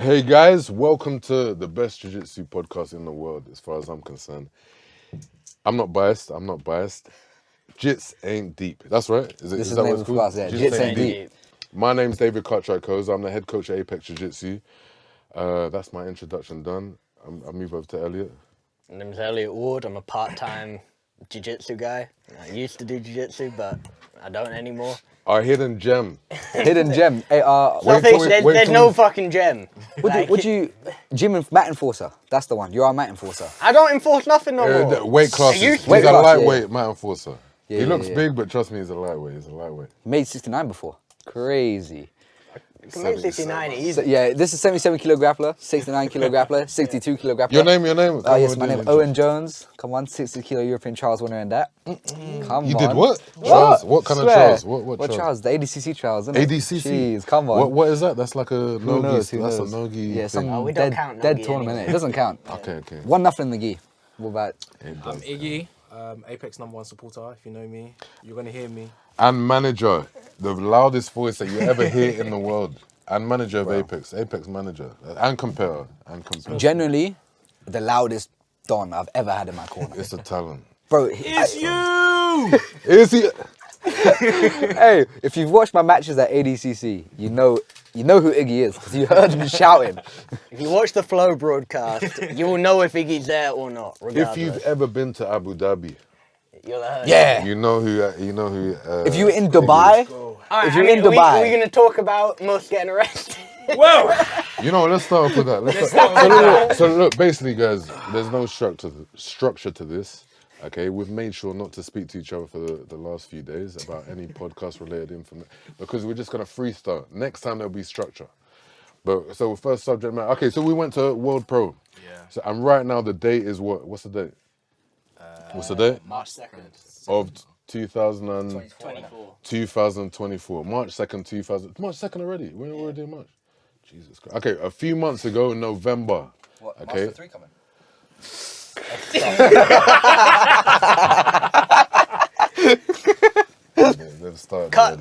Hey guys, welcome to the best jiu-jitsu podcast in the world, as far as I'm concerned. I'm not biased. Jits ain't deep. That's right. Is that what it's called? Yeah. Jits ain't deep. My name's David Cartwright-Khoza. I'm the head coach at Apex Jiu-Jitsu. That's my introduction done. I'll move over to Elliot. My name's Elliot Ward. I'm a part-time jiu-jitsu guy. I used to do jiu-jitsu, but I don't anymore. Our hidden gem. Hidden gem. Hey, There's no fucking gem. would you gym and mat enforcer? That's the one. You're our mat enforcer. I don't enforce nothing no more. Weight classes. He's Weight a class, lightweight mat enforcer. Yeah, he looks big, but trust me, he's a lightweight. He made 69 before. Crazy. You can make 69 easy. So, yeah, this is 77 kilo grappler, 69 kilo grappler, 62 kilo grappler. Your name? Oh yes, my name Owen Jones. Come on, 60 kilo European trials winner in that. Come on. You did what? Trials? What kind of trials? What trials? The ADCC trials, isn't it? ADCC? Jeez, come on. What is that? That's like a Who knows? That's a nogi. Yeah, thing. some we don't count dead nogi tournament. anyway. It doesn't count. Okay. 1-0 in the gi. What about? I'm Iggy, Apex #1 supporter. If you know me, you're gonna hear me. And manager, the loudest voice that you ever hear in the world. And manager of Apex manager. And compare. Generally, the loudest don I've ever had in my corner. It's a talent. Bro, It's you! Is he? Hey, if you've watched my matches at ADCC, you know who Iggy is because you heard him shouting. If you watch the Flow broadcast, you will know if Iggy's there or not. Regardless. If you've ever been to Abu Dhabi, You'll have heard. Yeah. you know who. If you were in Dubai, Alright, if you're in Dubai, are we going to talk about Mus getting arrested? Whoa! You know, let's start off with that. So look, basically, guys, there's no structure to this. Okay, we've made sure not to speak to each other for the last few days about any podcast-related information because we're just gonna freestyle. Next time there'll be structure. But so first subject matter. Okay, so we went to World Pro. Yeah. So and right now the date is what? What's the date? What's the date? March 2nd. Of 2024. March 2nd, 2000. March 2nd already. We're already in March. Jesus Christ. Okay, a few months ago, November. what? Okay. Master 3 coming? They've started. Cut.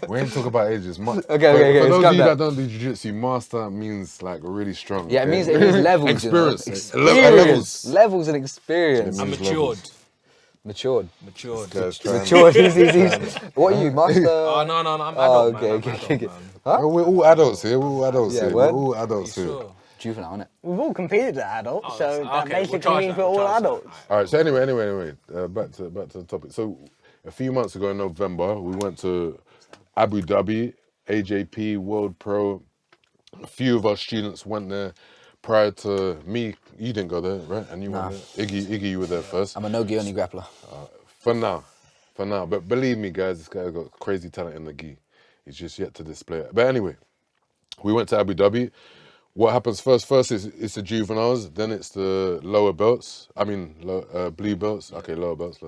We ain't talk about ages. Okay. For those of calm you down. that don't do jiu-jitsu, master means like really strong. Yeah, okay? it means levels. Experience. You know? Levels. Levels and experience. It I'm means matured. Matured. Guys trying- Matured. He's. What are you, master? Oh, no, I'm adult, okay, man. okay. I'm adult, man. Huh? We're all adults here. Yeah, We're what? all adults here. Sure. Juvenile, innit? We've all competed at adults, Oh, so okay, that we'll basically charge means that, we're all we'll charge that. adults. All right. So anyway, back to the topic. So a few months ago in November, we went to Abu Dhabi, AJP World Pro. A few of our students went there prior to me. You didn't go there, right? And you went there. Iggy, you were there first. I'm a no-gi only grappler. For now. But believe me, guys, this guy got crazy talent in the gi. He's just yet to display it. But anyway, we went to Abu Dhabi. What happens first is it's the juveniles, then it's the lower belts. I mean, blue belts. Okay, lower belts.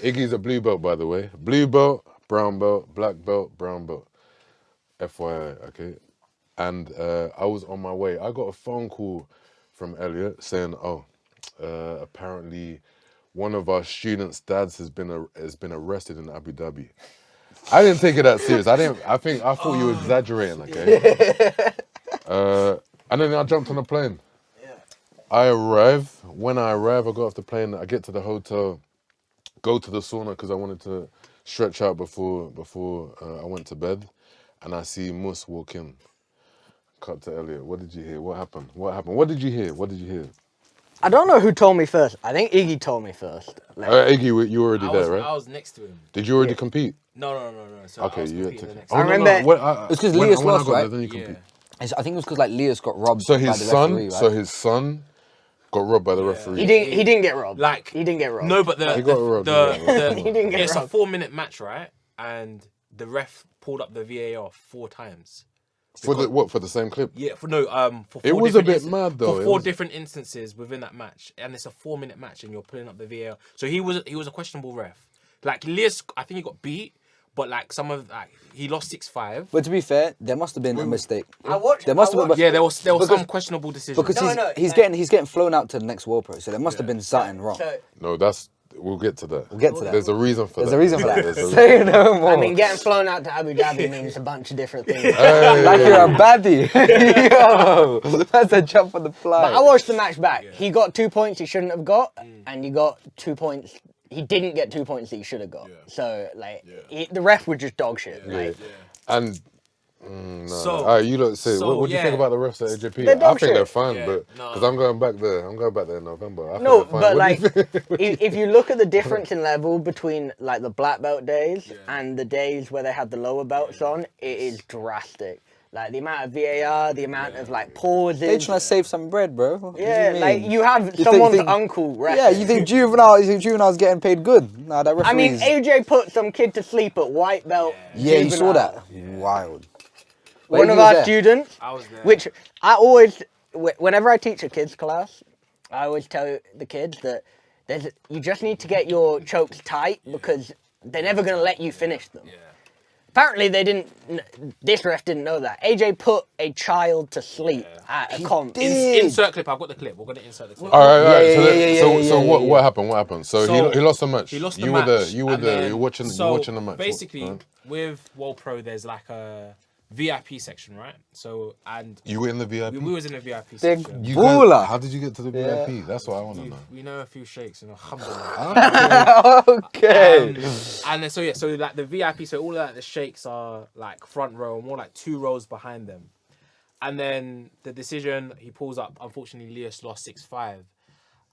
Iggy's a blue belt, by the way. Blue belt, brown belt, black belt, brown belt. FYI, okay? And I was on my way. I got a phone call from Elliot saying, apparently one of our students' dads has been arrested in Abu Dhabi. I didn't take it that serious. I thought you were exaggerating, okay? And then I jumped on a plane. Yeah. I arrive. When I arrive, I go off the plane. I get to the hotel, go to the sauna because I wanted to stretch out before I went to bed, and I see Mus walk in. Cut to Elliot. What did you hear? What happened? What did you hear? I don't know who told me first. I think Iggy told me first. Iggy, you were already there, right? I was next to him. Did you already compete? No. So Okay, I was you had competing to. the next Oh, I time. no, remember- It's because Leos lost, right? Then you Yeah. compete. I think it was because like Leos got robbed. So by his the son, referee, right? got robbed by the referee. He didn't get robbed. Like, he didn't get robbed. No, but He got robbed, He didn't get it's robbed. a 4-minute match, right? And the ref pulled up the VAR 4 times. For the same clip? Yeah, for four It was a different bit mad, though. For It 4 was- different instances within that match, and it's a 4-minute match, and you're pulling up the VAR. So he was a questionable ref. Like Leos, I think he got beat, but like he lost 6-5. But to be fair, there must have been a mistake. I watched. There must have been. Yeah, there was because- some questionable decisions. Because No, he's getting flown out to the next World Pro, so there must have been something wrong. So, No, that's We'll get to that. We'll get to that. There's a reason for that. There's a reason for that. There's a reason. Say no more. I mean, getting flown out to Abu Dhabi means a bunch of different things. Like you're a baddie. Yo, that's a jump on the fly. But I watched the match back. He got 2 points he shouldn't have got, and he got 2 points. He didn't get 2 points that he should have got. So, like, the ref was just dog shit. Like, And no. So- All right, you look say. so, What do you yeah. think about the refs at AJP? They're I dog think they're shit. fine, Yeah, but no. because I'm going back there. I'm going back there in November. I think no, they're fine. but What like, do you think? if you look at the difference in level between like the black belt days and the days where they had the lower belts on, it is drastic. Like the amount of VAR, the amount of like pauses. They trying to save some bread, bro. What do Yeah, you like mean? you have You someone's think- uncle. Ref. Yeah, you think juvenile's getting paid good? Nah, that I mean, referee's. AJ put some kid to sleep at white belt. Yeah, you saw juvenile. that. Wild. One Wait, of who was our there? students, I was there. which I always, whenever I teach a kids class, I always tell the kids that you just need to get your chokes tight because they're never going to let you finish them. Yeah. Apparently they didn't, this ref didn't know that. AJ put a child to sleep at a comp. did. Insert clip. I've got the clip. We're gonna insert the clip. All right. Yeah, So, yeah, so yeah, what? yeah. What happened? What happened? So, So, he lost the match. He lost the you match. were there. You were and there. then- You're watching. So you're watching the match. basically, Right? with World Pro, there's like a VIP section, right? So and You were in the VIP. we was in the VIP Big section. You baller. guys- how did you get to the Yeah. VIP? That's what I want to know. We know a few sheikhs, alhamdulillah. Okay. And then, so yeah, so like the VIP, so all of like the sheikhs are like front row, more like 2 rows behind them. And then the decision, he pulls up. Unfortunately, Elias lost 6-5.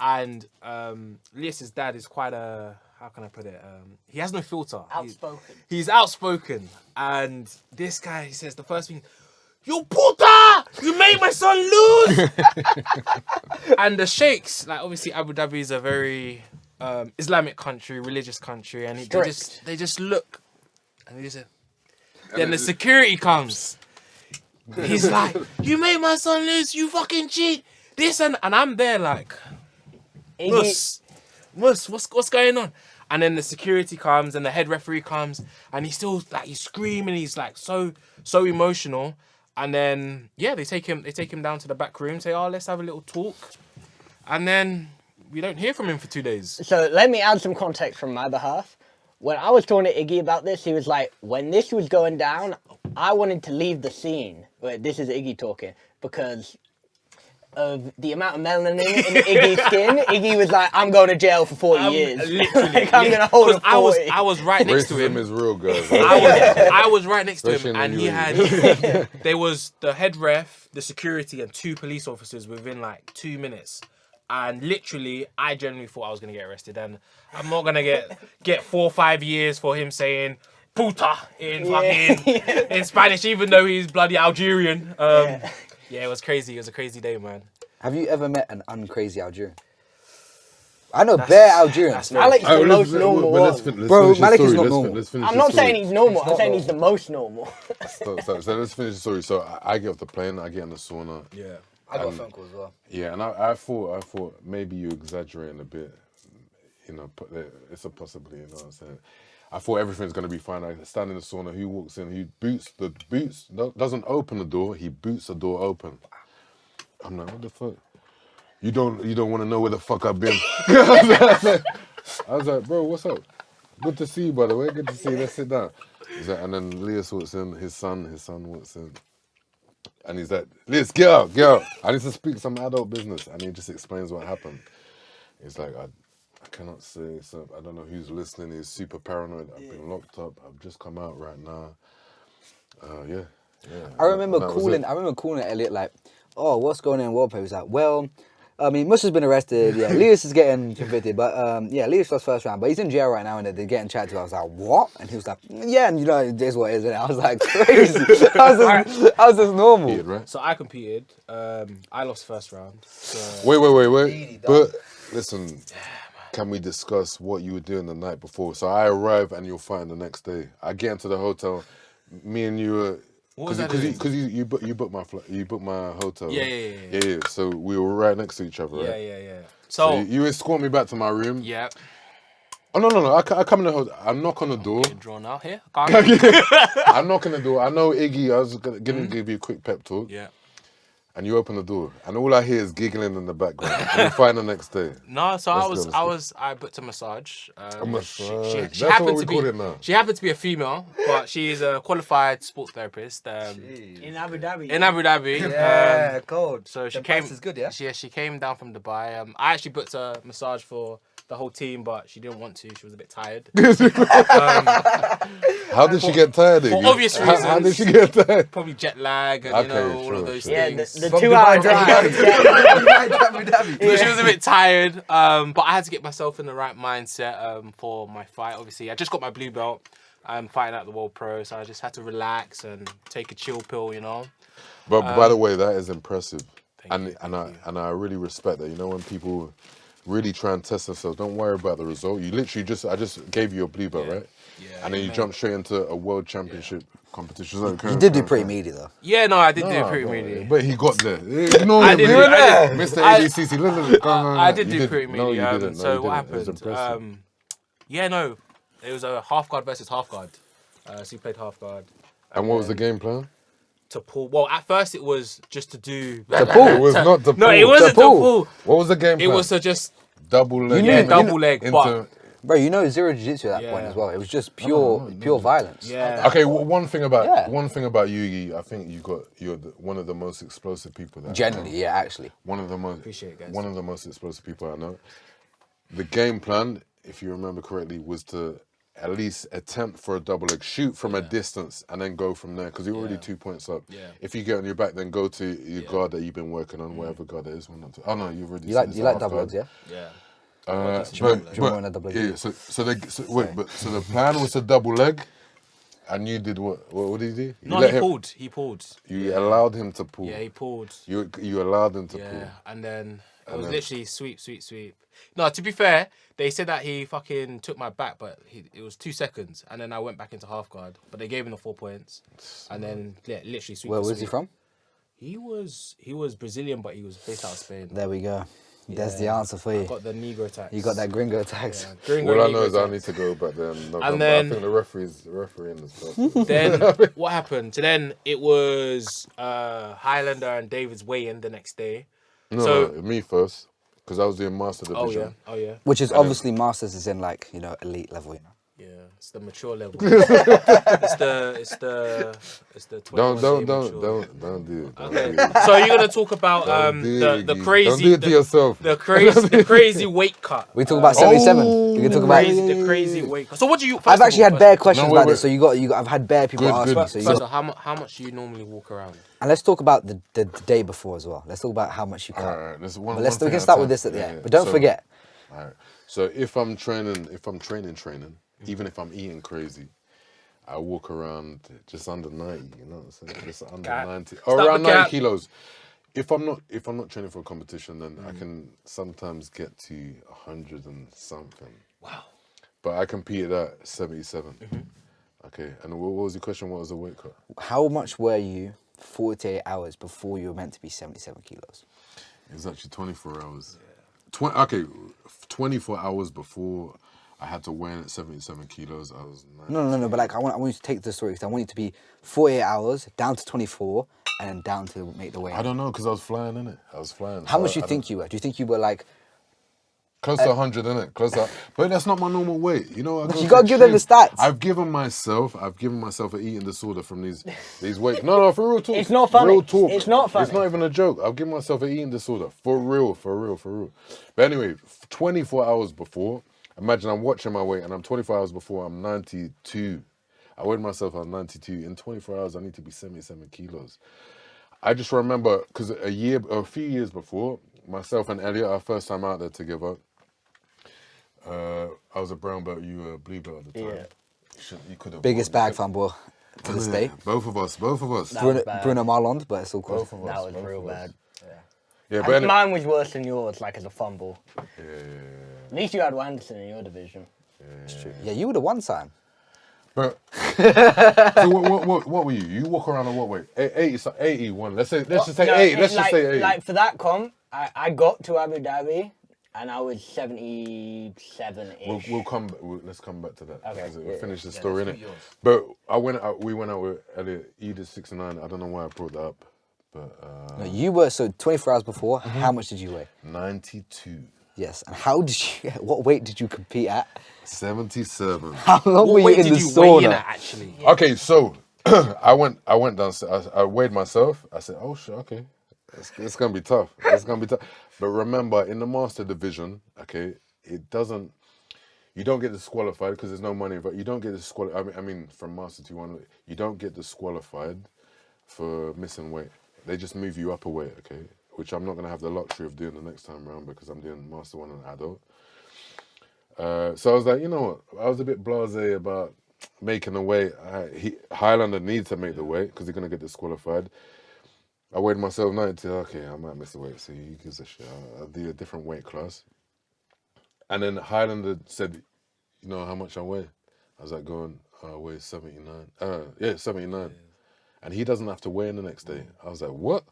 And Elias's dad is quite a, how can I put it? He has no filter. Outspoken. He's outspoken. And this guy, he says the first thing, "You puta! You made my son lose!" And the sheikhs, like obviously Abu Dhabi is a very Islamic country, religious country, and they just look, and they say, then the security comes. He's like, "You made my son lose, you fucking cheat!" This and I'm there like, Mus, what's going on? And then the security comes and the head referee comes and he's still like he's screaming, he's like so emotional. And then they take him down to the back room, say, "Oh, let's have a little talk." And then we don't hear from him for 2 days. So let me add some context from my behalf. When I was talking to Iggy about this, he was like, when this was going down, I wanted to leave the scene. Wait, this is Iggy talking, because of the amount of melanin in Iggy's skin. Iggy was like, "I'm going to jail for 40 years. Literally, Like, I'm going to hold a 40. I was right next to Racism him. is real, guys. I was right next to Especially him, in and the he UAE. had there was the head ref, the security, and 2 police officers within like 2 minutes. And literally, I genuinely thought I was gonna get arrested, and I'm not gonna get 4 or 5 years for him saying "puta" in fucking in Spanish, even though he's bloody Algerian. Yeah, it was crazy. It was a crazy day, man. Have you ever met an uncrazy Algerian? I know bare Algerians. Alex is the most normal one. Bro, Malik is not normal. I'm not saying he's normal. I'm saying he's the most normal. So let's finish the story. So I get off the plane. I get in the sauna. Yeah. I got a phone call as well. Yeah, and I thought maybe you exaggerating a bit. You know, it's a possibility. You know what I'm saying? I thought everything's gonna be fine. I stand in the sauna. He walks in. He doesn't open the door. He boots the door open. I'm like, what the fuck? You don't want to know where the fuck I've been. I was like, bro, what's up? Good to see you, by the way. Good to see you. Let's sit down. He's like, and then Elias walks in. His son walks in. And he's like, "Liz, get out. I need to speak some adult business." And he just explains what happened. He's like, I cannot say, so I don't know who's listening. He's super paranoid. I've been locked up. I've just come out right now. Yeah. I remember That was it. calling Elliot like, "Oh, what's going on in World Pro?" He was like, "Well, I mean, Mus has been arrested. Yeah, Elias is getting convicted, but Elias lost first round, but he's in jail right now and they're getting chatted to." I was like, "What?" And he was like, "Yeah, and you know, it is what it is." And I was like, crazy. I was just normal. Competed, right? So I competed. I lost first round. So Wait. But listen, can we discuss what you were doing the night before? So I arrive and you're fighting the next day. I get into the hotel. Me and you were. What was I doing? Because you booked my flight, you booked my hotel. Yeah. So we were right next to each other, right? Yeah. So So you escort me back to my room. yeah. Oh no! I come in the hotel. I knock on the door. Drawn out here. I knock on the door. I know Iggy. I was gonna give you a quick pep talk. Yeah. and you open the door, and all I hear is giggling in the background. And you fight the next day. No, so Let's go. I booked a massage. A massage. She That's happened what we to call be. it now. She happened to be a female, but she's a qualified sports therapist. In Abu Dhabi. In Abu Dhabi. Yeah, cold. So she The came. price is good, yeah? She came down from Dubai. I actually booked a massage for the whole team, but she didn't want to. She was a bit tired. How did she get tired? For Iggy? obvious How did reasons. she get tired? Probably jet lag and Okay, all sure, of those sure. Yeah, things. the From 2 Dubai hour drive. drive. So she was a bit tired, but I had to get myself in the right mindset for my fight. Obviously, I just got my blue belt. I'm fighting at the World Pro, so I just had to relax and take a chill pill, you know. But by the way, that is impressive, Thank and I really respect that. You know, when people really try and test themselves, don't worry about the result. You literally I just gave you a blue belt, right? Yeah. And then you jump straight into a world championship competition. You did do pretty meaty though. Yeah, no, I did do it Nah, pretty bro, meaty. but he got there. Ignore I him, did. man. I did. Mr. I- ABCC. Look. I did do pretty No, meaty. you didn't. No, So you what didn't. It was happened? impressive. Yeah, no, it was a half guard versus half guard. So you played half guard. And what was the game plan? To pull. Well, at first it was just to do. To pull. It was not to pull. No, it wasn't to pull. pull. What was the game It plan? was to just. double leg. You knew- double leg, but. Bro, you know zero jiu-jitsu at that point Yeah. as well. It was just pure violence. Yeah. Okay, one thing about Yeah. you, I think you're one of the most explosive people that I know. Generally, yeah, actually. One of the most Appreciate it, guys. One of the most explosive people I know. The game plan, if you remember correctly, was to at least attempt for a double leg, shoot from a distance, and then go from there. Because you're already 2 points up. Yeah. If you get on your back, then go to your guard that you've been working on, whatever guard that is. Oh no, you've already. You said like it's you a like half double guard. legs, yeah? Yeah. double leg? Yeah. So the plan was to double leg, and you did what? What did he do? You No, let he him- pulled. He pulled. You allowed him to pull. Yeah, he pulled. You allowed him to Yeah, pull. and then it And was then- literally sweep. No, to be fair, they said that he fucking took my back, but it was 2 seconds, and then I went back into half guard. But they gave him the 4 points, and then literally sweep. Where for was he sweep. from? He was Brazilian, but he was based out of Spain. There we go. There's the Yeah. answer for I you. got the Negro tax. You got that gringo tax. Yeah, Gringo All I Negro know is I tax. need to go back there in November. then- I think the referee in this person. Then what happened? So then it was Highlander and David's weigh-in the next day. No, me first, because I was doing master division. Oh yeah. Which is obviously masters is in like, you know, elite level, you know. Yeah, it's the mature level. it's the 21 Don't day do mature. it. Don't do Okay. it. So you're gonna talk about Don't do it, the Iggy. crazy Don't do it to yourself. the crazy weight cut. We talk about 77. We can talk about. the crazy weight cut. So what do you? I've actually had bare questions No, about wait, this, so I've had bare people ask Good. me. So First, how much do you normally walk around? and let's talk about the day before as well. Let's talk about how much you cut. All right, But we can start with this at the end. But don't forget, All right. So if I'm training, even if I'm eating crazy, I walk around just under 90. You know what I'm saying? Just under Cap. 90, Stop or around the 90 cap. kilos. If I'm not training for a competition, then I can sometimes get to 100 and something. Wow. But I competed at 77. Okay. And what was the question? What was the weight cut? how much were you 48 hours before you were meant to be 77 kilos? It was actually 24 hours. 24 hours before I had to weigh in at 77 kilos. I was 90. No. But like, I want you to take the story because I want you to be 48 hours down to 24 and then down to make the weight. I don't know, because I was flying in it. I was flying. How So much do I you think you were? Do you think you were like? Close to 100, innit? Close to, but that's not my normal weight. You know, You gotta give them the stats. I've given myself an eating disorder from these weights. No, for real talk. It's not funny. Real talk. It's not funny. It's not even a joke. I've given myself an eating disorder. For real. But anyway, 24 hours before, imagine I'm watching my weight and I'm 24 hours before, I'm 92. I weighed myself, I was 92. In 24 hours, I need to be 77 kilos. I just remember, because a few years before, myself and Elliot, our first time out there together, I was a brown belt, you were a blue belt at the time. Yeah. You could have Biggest bag fumble to this day. Both of us. That was bad. Bruno Marlon, but it's all cool. Both of us. That was both real of us. bad. Yeah, And but anyway, mine was worse than yours, like as a fumble. yeah. At least you had Wanderson in your division. Yeah, you would have won, son. But so what were you? You walk around on what weight? 81. Let's just say 80. Let's just say 80. Like for that comp, I got to Abu Dhabi and I was 77-ish. We'll come. Let's come back to that. Okay. Because we'll Yeah, finish the story, let's innit? do yours. But we went out with Elliot. He did 6 and 9. I don't know why I brought that up. But No, you were, so 24 hours before, Mm-hmm. how much did you weigh? 92, Yes. And how did you, what weight did you compete at? 77. How long What were you weight in did the you weigh in sauna? at actually? Okay, so I went downstairs. I weighed myself. I said, "Oh shit, okay, it's gonna be tough. It's gonna be tough." But remember, in the master division, okay, it doesn't. You don't get disqualified because there's no money. But you don't get disqualified. I mean, from master to one, you don't get disqualified for missing weight. They just move you up a weight, okay? Which I'm not gonna have the luxury of doing the next time around because I'm doing master one and adult. So I was like, you know what? I was a bit blasé about making the weight. Highlander needs to make the weight because he's going to get disqualified. I weighed myself 90. Okay, I might miss the weight. So he gives a shit. I'll do a different weight class. And then Highlander said, you know how much I weigh? I was like, going, I weigh 79. Yeah, 79. Yeah. And he doesn't have to weigh in the next day. I was like, what?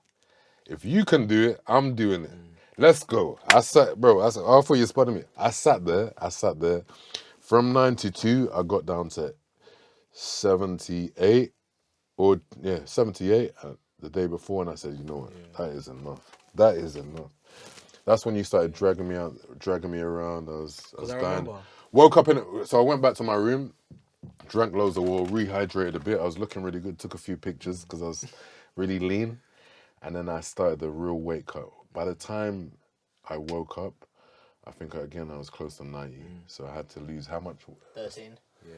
If you can do it, I'm doing it. Let's go. I said, I thought you spotted me. I sat there. From 92, I got down to 78, 78 the day before, and I said, you know what, that is enough. That is enough. That's when you started dragging me around. I was dying. Remember. Woke up so I went back to my room, drank loads of water, rehydrated a bit. I was looking really good, took a few pictures because I was really lean. And then I started the real weight cut. By the time I woke up, I think I was close to 90. So I had to lose how much? 13. Yeah,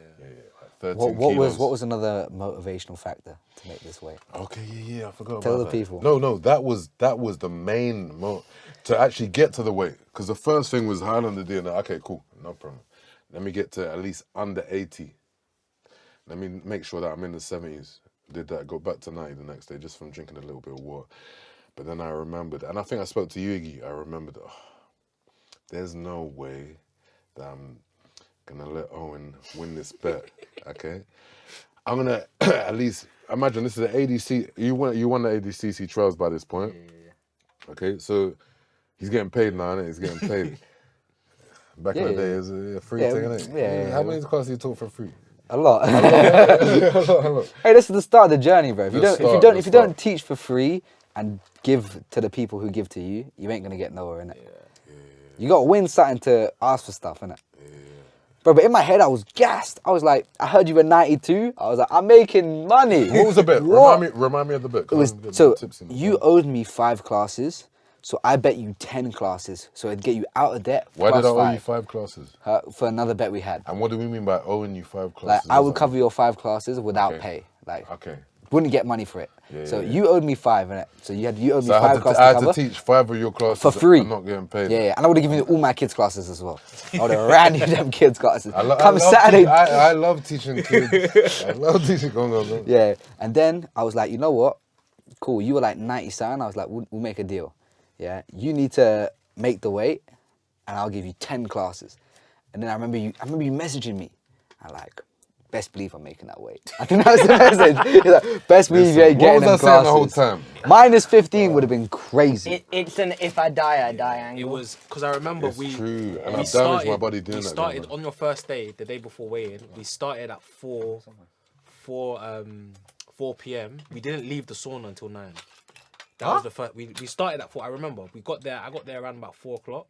like 13 kilos. What was another motivational factor to make this weight? Okay, I forgot Tell about the that. people. No, that was the main to actually get to the weight. Because the first thing was Highlander doing that. Okay, cool, no problem. Let me get to at least under 80. Let me make sure that I'm in the 70s. Did that, go back to 90 the next day just from drinking a little bit of water. But then I remembered, and I think I spoke to you, Iggy. I remembered, there's no way that I'm going to let Owen win this bet, okay? I'm going to at least, imagine this is the ADC, you won the ADCC trials by this point. Yeah. Okay, so he's getting paid now, innit? He's getting paid. Back in the day, it was a free thing, innit? Yeah. How many classes you taught for free? A lot. A lot. Hey, this is the start of the journey, bro. If you The start. don't teach for free and give to the people who give to you, you ain't gonna get nowhere, innit? Yeah. You gotta win something to ask for stuff, innit? Yeah. Bro, but in my head I was gassed. I was like, I heard you were 92. I was like, I'm making money. What was the bet? Remind me of the bet. It was so you owed me 5 classes. So I bet you 10 classes, so it'd get you out of debt. Why did I owe 5. you 5 classes? For another bet we had. And what do we mean by owing you 5 Like classes? I would cover your 5 classes without Okay. pay. Like Okay. wouldn't get money for it. Yeah. You owed me 5, innit? So you owed me So 5 classes I to had cover to teach 5 of your classes for free. I'm not getting paid. Yeah, and I would have given you all my kids' classes as well. I would have ran you them kids' classes. I Come Saturday. I love teaching kids. I love teaching. Go on. Yeah, and then I was like, you know what? Cool. You were like 97. I was like, we'll make a deal. Yeah, you need to make the weight, and I'll give you 10 classes. And then I remember you messaging me. I like, best believe I'm making that weight. I think that was the message. You're like, best believe you ain't getting them classes. What was I saying the whole time? Minus 15 would have been crazy. It's an if I die, I die angle. It was because I remember It's true, and we I've damaged my body doing we that. started man. on your first day, the day before weigh-in. We started at 4 p.m. We didn't leave the sauna until 9. That was the first. We started at 4. I remember we got there. I got there around about 4 o'clock,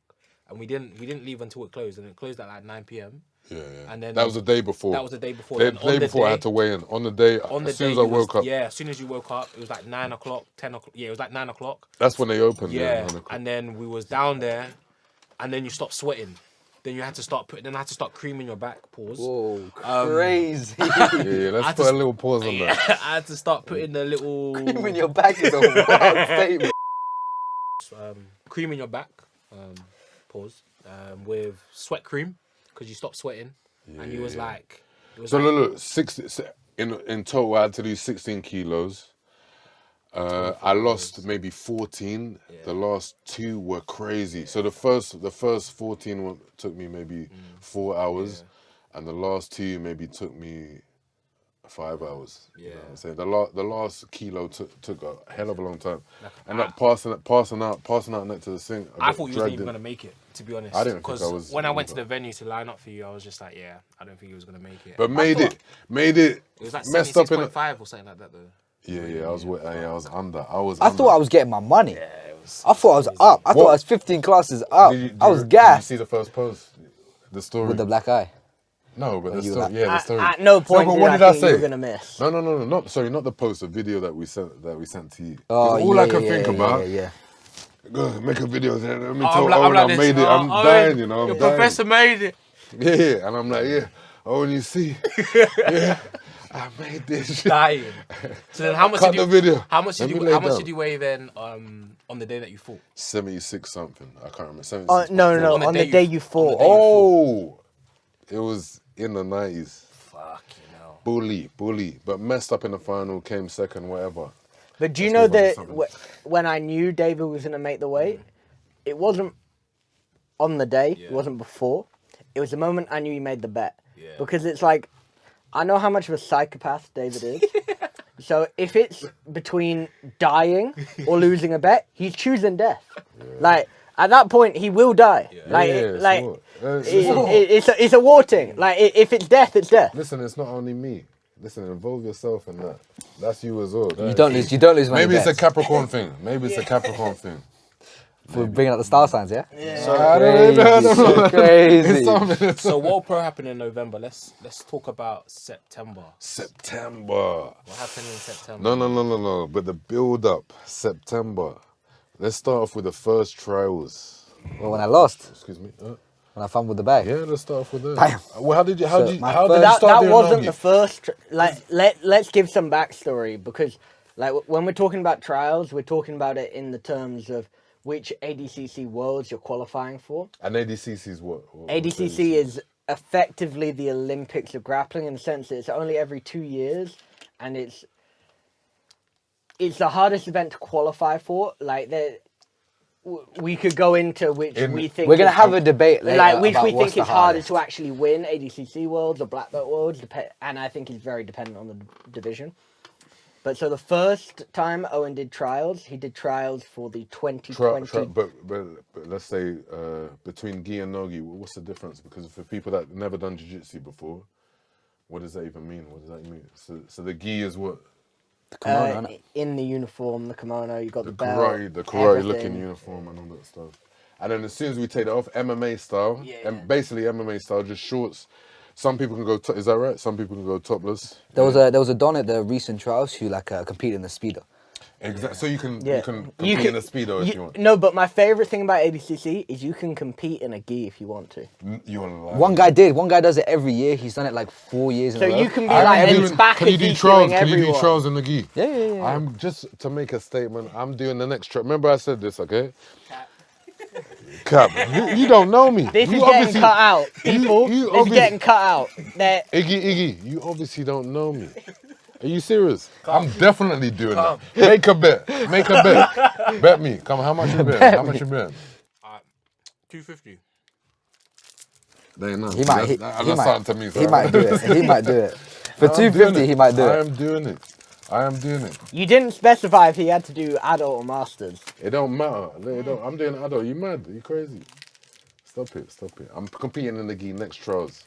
and we didn't leave until it closed, and it closed at like 9 p.m. Yeah. And then that was the day before. That was the day before. The day before I had to weigh in. On the day, as soon as I woke up. Yeah, as soon as you woke up, it was like 9 o'clock, 10 o'clock. Yeah, it was like 9 o'clock. That's when they opened. Yeah, 9 o'clock. and then we was down there, and then you stopped sweating. Then you had to start I had to start creaming your back. Pause. Whoa, crazy. Yeah, let's put a little pause on that. I had to start putting the little Creaming your back is a wild statement. cream in your back. Pause. With sweat cream because you stopped sweating, and you was like. It was So like, look, 60, in total, I had to lose 16 kilos. I lost maybe 14. Yeah. The last 2 were crazy. So the first 14 took me maybe 4 hours, and the last 2 maybe took me 5 hours. Yeah. You know what I'm saying? The last kilo took a hell of a long time. Ended up passing out next to the sink. I thought you wasn't even gonna make it. To be honest, I didn't think I was. When I went to the venue to line up for you, I was just like, yeah, I don't think he was gonna make it. But made it It was like messed up in 76.5 or something like that though. Yeah, I was under. I thought I was getting my money. Yeah, it was. I thought I was up. I thought I was 15 classes up. I was Did you gassed see the first post? The story. with the black eye. No, but the you story. like- Yeah, the story. At no point but did what I did I think you say? were gonna miss. No, not sorry, not the post. The video that we sent to you. 'Cause Oh, all yeah, I could yeah, think yeah, about. yeah. Go make a video. Let me Oh, tell I'm Owen like I this. made it. I'm Owen, dying, you know. Your I'm dying. professor made it. Yeah, and I'm like, yeah. Owen, you see, yeah, I made this. Shit. Dying. So then, how much Cut did you? the video. How much Let did me you? lay How much down. did you weigh then? On the day that you fought. 76 something. I can't remember. 76. No. On the On day the day you- you on the fought. day you Oh, it was in the 90s. Fucking hell. Bully, but messed up in the final, came second, whatever. But do you Let's know move on to that something. when I knew David was going to make the weight, it wasn't on the day, Yeah. it wasn't before. It was the moment I knew he made the bet. Yeah. Because it's like, I know how much of a psychopath David is. So if it's between dying or losing a bet, he's choosing death. Like, at that point, he will die. Like, it's a war thing. Like, if it's death, it's death. Listen, it's not only me. Listen, involve yourself in that. That's you as well. You don't lose money Maybe it's a bets. Capricorn thing. Maybe it's a Capricorn thing. For bringing up the star signs, yeah? I don't know. So crazy. It's something. So World Pro happened in November. Let's talk about September. September. What happened in September? No. But the build up, September. Let's start off with the first trials. Well, when I lost, Excuse me. when I fumbled the bag. Yeah, let's start off with that. Damn. Well, how did you So my start That doing wasn't nogi? the first. Let's give some backstory because, like, when we're talking about trials, we're talking about it in the terms of which ADCC worlds you're qualifying for. And ADCC is what? ADCC is effectively the Olympics of grappling in the sense that it's only every 2 years, and it's the hardest event to qualify for. Like, we could go into which we think We're going to is- have a debate later like which about we what's think the is harder hardest. to actually win, ADCC worlds or black belt worlds, and I think it's very dependent on the division. But so the first time Owen did trials, he did trials for the 2020. But let's say between gi and nogi, what's the difference? Because for people that never done jiu-jitsu before, what does that even mean? What does that mean? So the gi is what? Kimono, innit? In the uniform, the kimono, you got the, The belt, karate looking everything. uniform and all that stuff. And then as soon as we take that off, MMA style, Yeah. basically MMA style, just shorts. Some people can go. Is that right? Some people can go topless. There was a Don at the recent trials who competed in the speedo. Exactly. So you can Yeah. compete in a speedo if you want. No, but my favorite thing about ADCC is you can compete in a gi if you want to. You want to lie? One guy did. One guy does it every year. He's done it like 4 years in So a row. you can be I'm like, and doing- it's back Can you do DQing trials? Can you do everyone. trials in the gi? Yeah. I'm just to make a statement. I'm doing the next trial. Remember I said this, okay? Cap, you don't know me. This You is getting obviously- cut out, people. you This is obviously- getting cut out. That Iggy, you obviously don't know me. Are you serious? I'm definitely doing that. Make a bet. Bet me. Come on, how much you bet? How much you bet? 250. They know. He might. That's something to me. So He might do it. He might do it. For I'm doing 250, it. he might do I it. am doing it. I am doing it. you didn't specify if he had to do adult or masters. It don't matter. I'm doing adult. You mad? You crazy? Stop it. I'm competing in the gi next trials.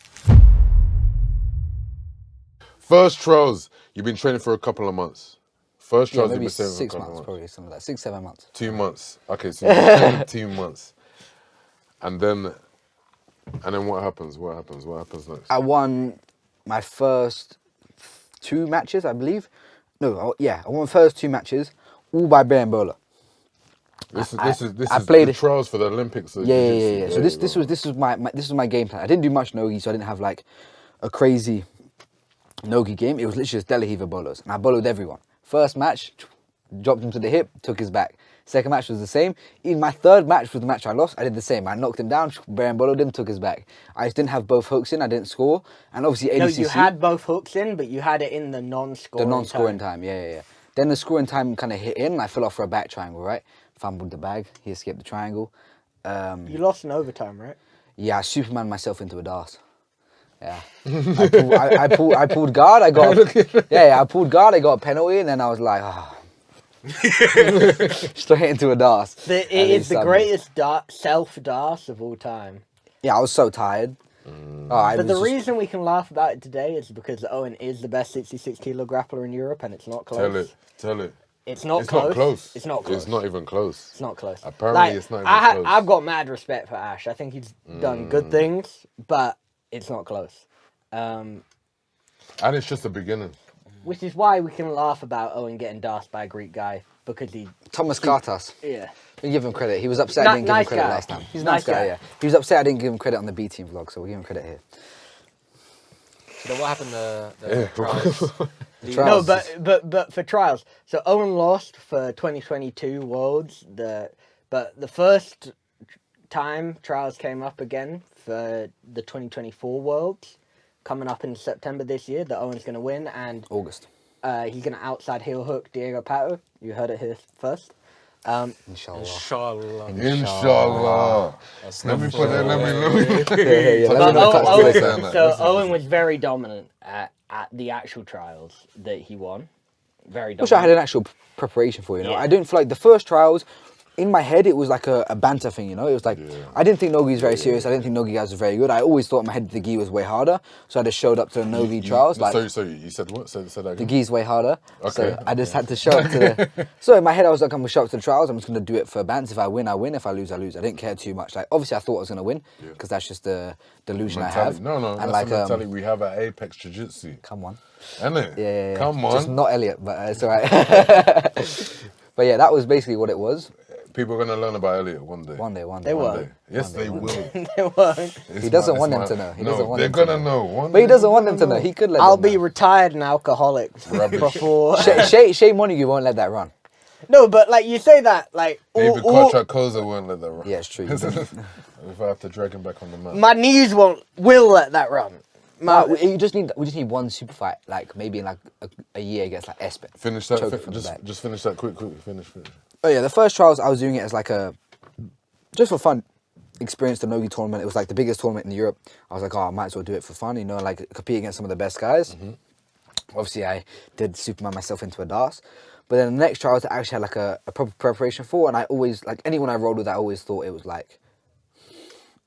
First trials. You've been training for a couple of months. First Yeah, trials. maybe you've been training for a 6 couple of months, probably something like that. 6, 7 months. 2 months. Okay, so you've been training 2 months. And then what happens? What happens next? I won my first 2 matches, I believe. No, I won my first 2 matches, all by Bambola. This I is played the it- trials for the Olympics. of Yeah. jiu-jitsu. So this was my game plan. I didn't do much nogi, so I didn't have like a crazy nogi game. It was literally just Delahiva bolos, and I boloed everyone. First match, dropped him to the hip, took his back. Second match was the same. Even my third match was the match I lost. I did the same. I knocked him down, boloed him, took his back. I just didn't have both hooks in. I didn't score, and obviously No, ADCC. you had both hooks in, but you had it in the non-scoring. The non-scoring time, yeah. Then the scoring time kind of hit in, and I fell off for a back triangle, right? Fumbled the bag, he escaped the triangle. You lost in overtime, right? Yeah, I Superman myself into a dart. Yeah. I pulled guard, I got I pulled guard, I got a penalty, and then I was like, straight into a dart. It is the greatest self-dart of all time. Yeah, I was so tired. But the reason we can laugh about it today is because Owen is the best 66 kilo grappler in Europe, and it's not close. Tell it. It's not It's close. not close. It's not close. It's not even close. It's not close. Apparently, it's not even close. I've got mad respect for Ash. I think he's done good things, but it's not close. And it's just the beginning. Which is why we can laugh about Owen getting dashed by a Greek guy, because Thomas Kartas. yeah. We give him credit. He was upset I didn't give him Nice credit guy. last time. He's a Nice nice guy, guy. yeah. He was upset I didn't give him credit on the B team vlog, so we give him credit here. So then what happened? The trials. No, but for trials. So Owen lost for 2022 Worlds. But the first time trials came up again for the 2024 Worlds, coming up in September this year, that Owen's going to win, and August. he's going to outside heel hook Diego Pato. You heard it here first. Inshallah. Inshallah. Inshallah. Let me put that. Let me. Yeah, Touch let me that, not touch touch that, this. saying that. So Listen, Owen was very dominant at the actual trials that he won. Very dominant. Wish I had an actual preparation for, you know. Yeah. I didn't feel like the first trials, in my head, it was like a banter thing, you know. It was like, I didn't think Nogi was very serious. I didn't think Nogi guys was very good. I always thought in my head the gi was way harder. So I just showed up to the Nogi trials. Like, sorry, you said what? Say that the again. gi's way harder. Okay. So I just had to show up to the... So in my head, I was like, I'm going to show up to the trials. I'm just going to do it for bants. If I win, I win. If I lose, I lose. I didn't care too much. Like, obviously, I thought I was going to win because that's just the delusion I have. No, And that's like, the mentality we have at Apex Jiu-Jitsu. come on. Isn't it? Yeah. Come on. Just not Elliot, but it's all right. But yeah, that was basically what it was. People are going to learn about Elliot one day. One day. They One won't. day. Yes, they will. They won't. It's He doesn't my- want it's them my- to know. He no, doesn't want they're them to gonna know. know. One But he day doesn't they're want them to gonna know. He could let I'll them be know. retired and alcoholic before. Shay Montague won't let that run. No, but like you say that, like Even Cartwright-Khoza won't let that run. Yeah, it's true. If I have to drag him back on the mat. my knees will let that run. We just need one super fight, like maybe in like a year against like Espen. Finish that. Choke it from the back. Just finish that quick. Finish. Oh yeah, the first trials I was doing it as like just for fun experience, the Nogi tournament. It was like the biggest tournament in Europe. I was like, I might as well do it for fun, you know, like compete against some of the best guys. Obviously, I did Superman myself into a DAS. But then the next trials I actually had like a proper preparation for, and I always, like anyone I rolled with, I always thought it was like,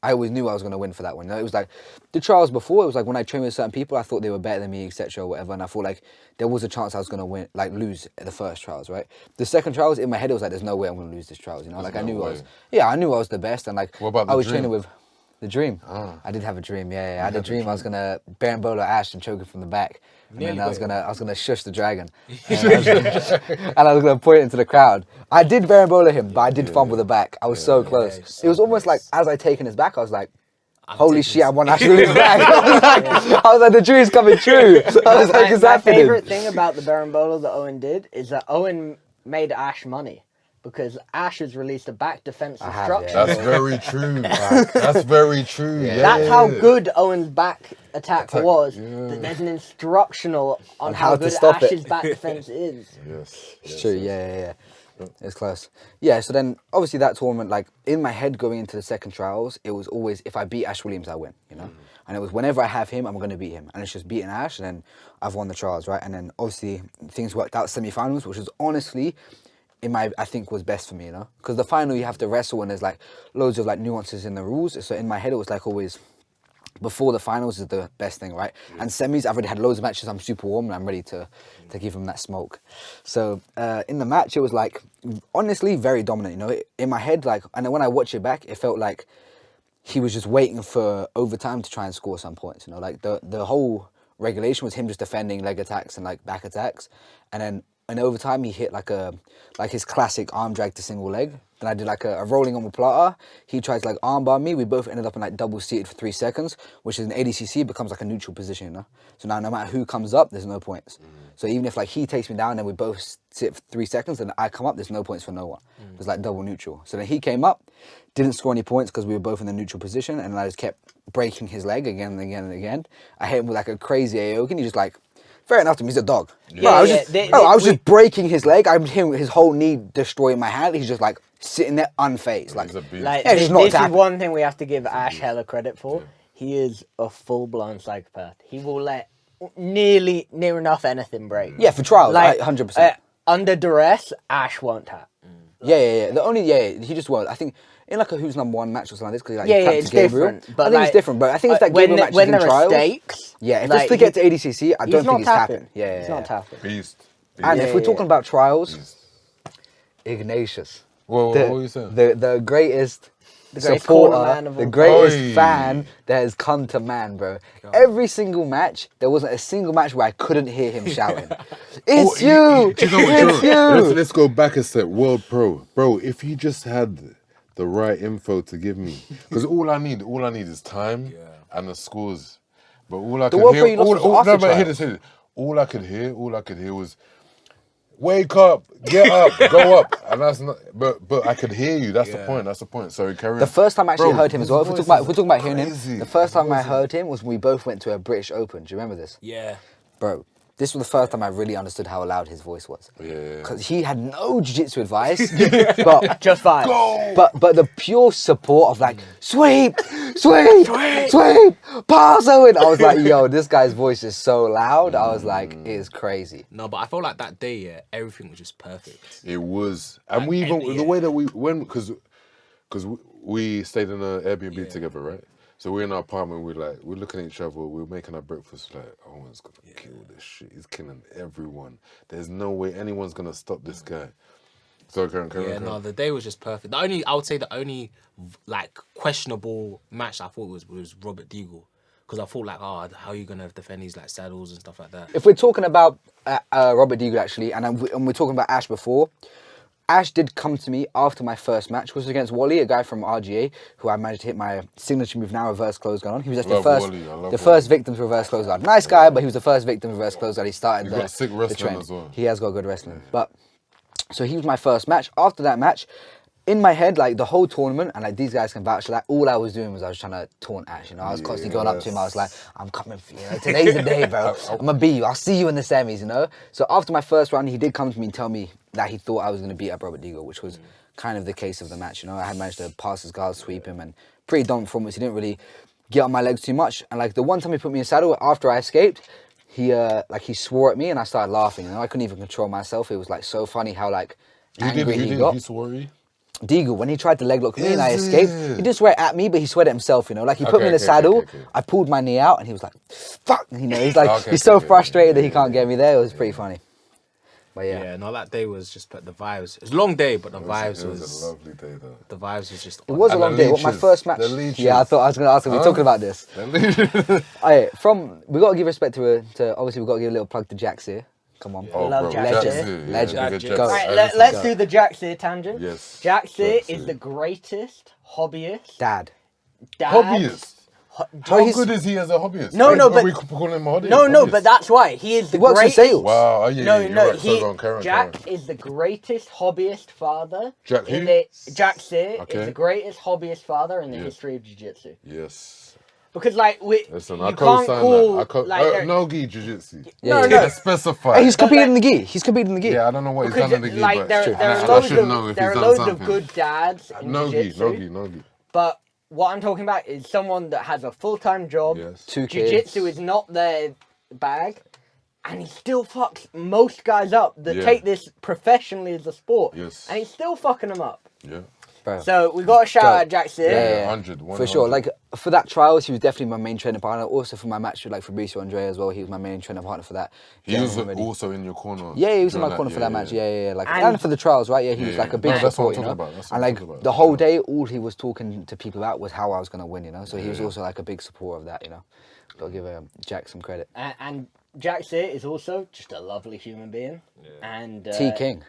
I always knew I was going to win for that one. You know? It was like the trials before, it was like when I trained with certain people, I thought they were better than me, etc. or whatever. And I thought like there was a chance I was going to win, like lose at the first trials, right? The second trials, in my head, it was like, there's no way I'm going to lose this trials, you know? Like I knew I was, I knew I was the best. And like What about I the was dream? training with the dream. I did have a dream, yeah. I had a dream I was going to Barambola Ash and choke him from the back. And then I was gonna shush the dragon, and I was gonna point into the crowd. I did Barambola him, but I did fumble the back. I was so close. It was almost like as I taken his back, I was like, "Holy shit, I won Ashwin's back!" I was like, "The dream's coming true." I was like, "It's My happening." favorite thing about the Barambola that Owen did is that Owen made Ash money. Because Ash has released a back defense have, yeah. instruction. That's very true. That's very true. Yeah. That's how good Owen's back attack was. yeah. That there's an instructional on how how to good stop it. Ash's back defense is. Yes. It's true, yeah. It's close. Yeah, so then obviously that tournament, like in my head going into the second trials, it was always if I beat Ash Williams, I win, you know? And it was whenever I have him, I'm going to beat him. And it's just beating Ash, and then I've won the trials, right? And then obviously things worked out semi-finals, which was honestly, I think was best for me, you know? Because the final you have to wrestle and there's like loads of like nuances in the rules. So in my head, it was like always, before the finals is the best thing, right? And semis, I've already had loads of matches. I'm super warm and I'm ready to give him that smoke. So in the match, it was like, honestly, very dominant, you know? In my head, like, and then when I watch it back, it felt like he was just waiting for overtime to try and score some points, you know? Like the whole regulation was him just defending leg attacks and like back attacks. And then in overtime, he hit like his classic arm drag to single leg. Then I did like a rolling omoplata. He tried to like arm bar me. We both ended up in like double seated for 3 seconds, which is an ADCC becomes like a neutral position, you know? So now no matter who comes up, there's no points. So even if like he takes me down and we both sit for 3 seconds and I come up, there's no points for no one. It's like double neutral. So then he came up, didn't score any points because we were both in the neutral position, and I just kept breaking his leg again and again and again. I hit him with like a crazy AO, and he just like, fair enough to me, he's a dog. Yeah, I was yeah, just breaking his leg. I was him his whole knee destroying my hand. He's just like sitting there unfazed. Like, He's a beast. Like, Yeah, just not this is tackle. one thing we have to give Ash hella credit for. He is a full-blown psychopath. He will let near enough anything break. yeah, for trials, like 100%. Under duress, Ash won't tap. Yeah. The only he just won. I think in like a who's number one match or something like this because like Yeah, he tapped it's to Gabriel. different. But I think like, it's different, but I think it's that when Gabriel matches when in there are trials. stakes, Yeah, if like, it's to get to ADCC, I don't not think he's tapping. tapping. Yeah, He's not tapping. Beast. And if we're talking about trials, Beast. Ignatius. Well, the, what were you saying? the greatest greatest corner supporter, man of the all greatest time. fan that has come to man, bro. Every single match, there wasn't a single match where I couldn't hear him shouting, "It's Do you! you know what, It's you!" Let's go back a step. World Pro. Bro, if he just had the right info to give me. Because all I need is time and the scores. But all I could World hear... Pro you lost was after no, but hear trials. this. All I could hear was, wake up, get up, go up. And that's not... But I could hear you. That's the point. Sorry, carry on. The first time I actually heard him as well, if we're talking about hearing him, crazy. the first time I heard him was when we both went to a British Open. Do you remember this? Yeah. Bro, this was the first time I really understood how loud his voice was. Yeah. Because he had no jiu-jitsu advice, but Just vibes. but the pure support of like, sweep, pass Owen. I was like, yo, this guy's voice is so loud. I was like, it is crazy. No, but I felt like that day, everything was just perfect. It was. And we even... The way that we... Because we stayed in an Airbnb together, right? So we're in our apartment, we're looking at each other, we're making our breakfast, like, Owen's gonna kill this shit. He's killing everyone. There's no way anyone's gonna stop this guy. So carry on. No, the day was just perfect. I would say the only like questionable match I thought was Robert Deagle. Because I thought like, how are you gonna defend these like saddles and stuff like that? If we're talking about Robert Deagle actually, and we're talking about Ash before, Ash did come to me after my first match, which was against Wally, a guy from RGA, who I managed to hit my signature move now, reverse close guard on. He was just the first victim to reverse close guard. Nice guy, but he was the first victim to reverse close guard. He started He's got sick the wrestling trend. as well. He has got good wrestling. But so he was my first match. After that match, in my head, like the whole tournament, and like these guys can vouch for that, all I was doing was I was trying to taunt Ash. You know, I was constantly going up to him. I was like, I'm coming for you. You know, today's the day, bro. I'm gonna beat you. I'll see you in the semis. You know. So after my first round, he did come to me and tell me that he thought I was gonna beat up Robert Deagle, which was kind of the case of the match. You know, I had managed to pass his guard, sweep him, and pretty dominant performance. He didn't really get on my legs too much. And like the one time he put me in saddle after I escaped, he swore at me and I started laughing. You know, I couldn't even control myself. It was like so funny how like angry he got. He swore at you? Deagle, when he tried to leg lock me and I escaped, he didn't swear at me, but he sweared at himself, you know. Like he put me in the saddle, okay. I pulled my knee out and he was like, fuck, you know, he's like, he's so frustrated that he can't get me there. It was pretty funny. But Yeah, no, that day was just the vibes. It was a long day, but the vibes It was a lovely day, though. the vibes was just. it was a And long the day. What my leeches, first match? the leeches. Yeah, I thought I was going to ask him. We're talking about this. Alright, we got to give respect to obviously we got to give a little plug to Jax here. Come on. Oh, Love bro, Jack Jack's here. here. Legend. Jack's Go. Right, here. let's do the Jaxir tangent. Yes. Jaxir Jaxir. is the greatest hobbyist. Dad. Hobbyist. How he's- good is he as a hobbyist? No, Are but- we calling him a hobbyist? No, but that's why he is the He works in greatest. sales. Wow, yeah, No, you're no, right. So go on, carry on, Jack carry on. is the greatest hobbyist father. Jack who? Jaxir Okay. is the greatest hobbyist father in the Yeah. history of Jiu-Jitsu. Yes. Because like Listen, you I can't co-sign call that. like there- No gi jiu-jitsu. Yeah, No, yeah. no. Specify. Hey, he's competed like- in the gi. He's competed in the gi. Yeah, I don't know what he's because done in the gi, like but there shit, are I loads should know of if there he's are done loads something. of good dads in No gi, Jiu-Jitsu. no gi. But what I'm talking about is someone that has a full-time job. Yes. 2 kids. Jiu-Jitsu is not their bag, and he still fucks most guys up that Yeah. take this professionally as a sport. Yes. And he's still fucking them up. Yeah. Bro. So we got to shout out Jaxir. Yeah. 100, For sure. 100. Like for that trials, he was definitely my main training partner. Also for my match with like Fabricio Andrea as well, he was my main training partner for that. He was Getting him ready. also in your corner. Yeah, he was in during my corner for that match. Yeah. Like And- and for the trials, right? Yeah, he was Yeah, like a yeah. big No, that's what I'm support, you know. talking about. That's what And I'm like talking about. the whole day, all he was talking to people about was how I was gonna win, you know. So he was also like a big supporter of that, you know. Gotta give Jack some credit. And Jaxir is also just a lovely human being. And T King.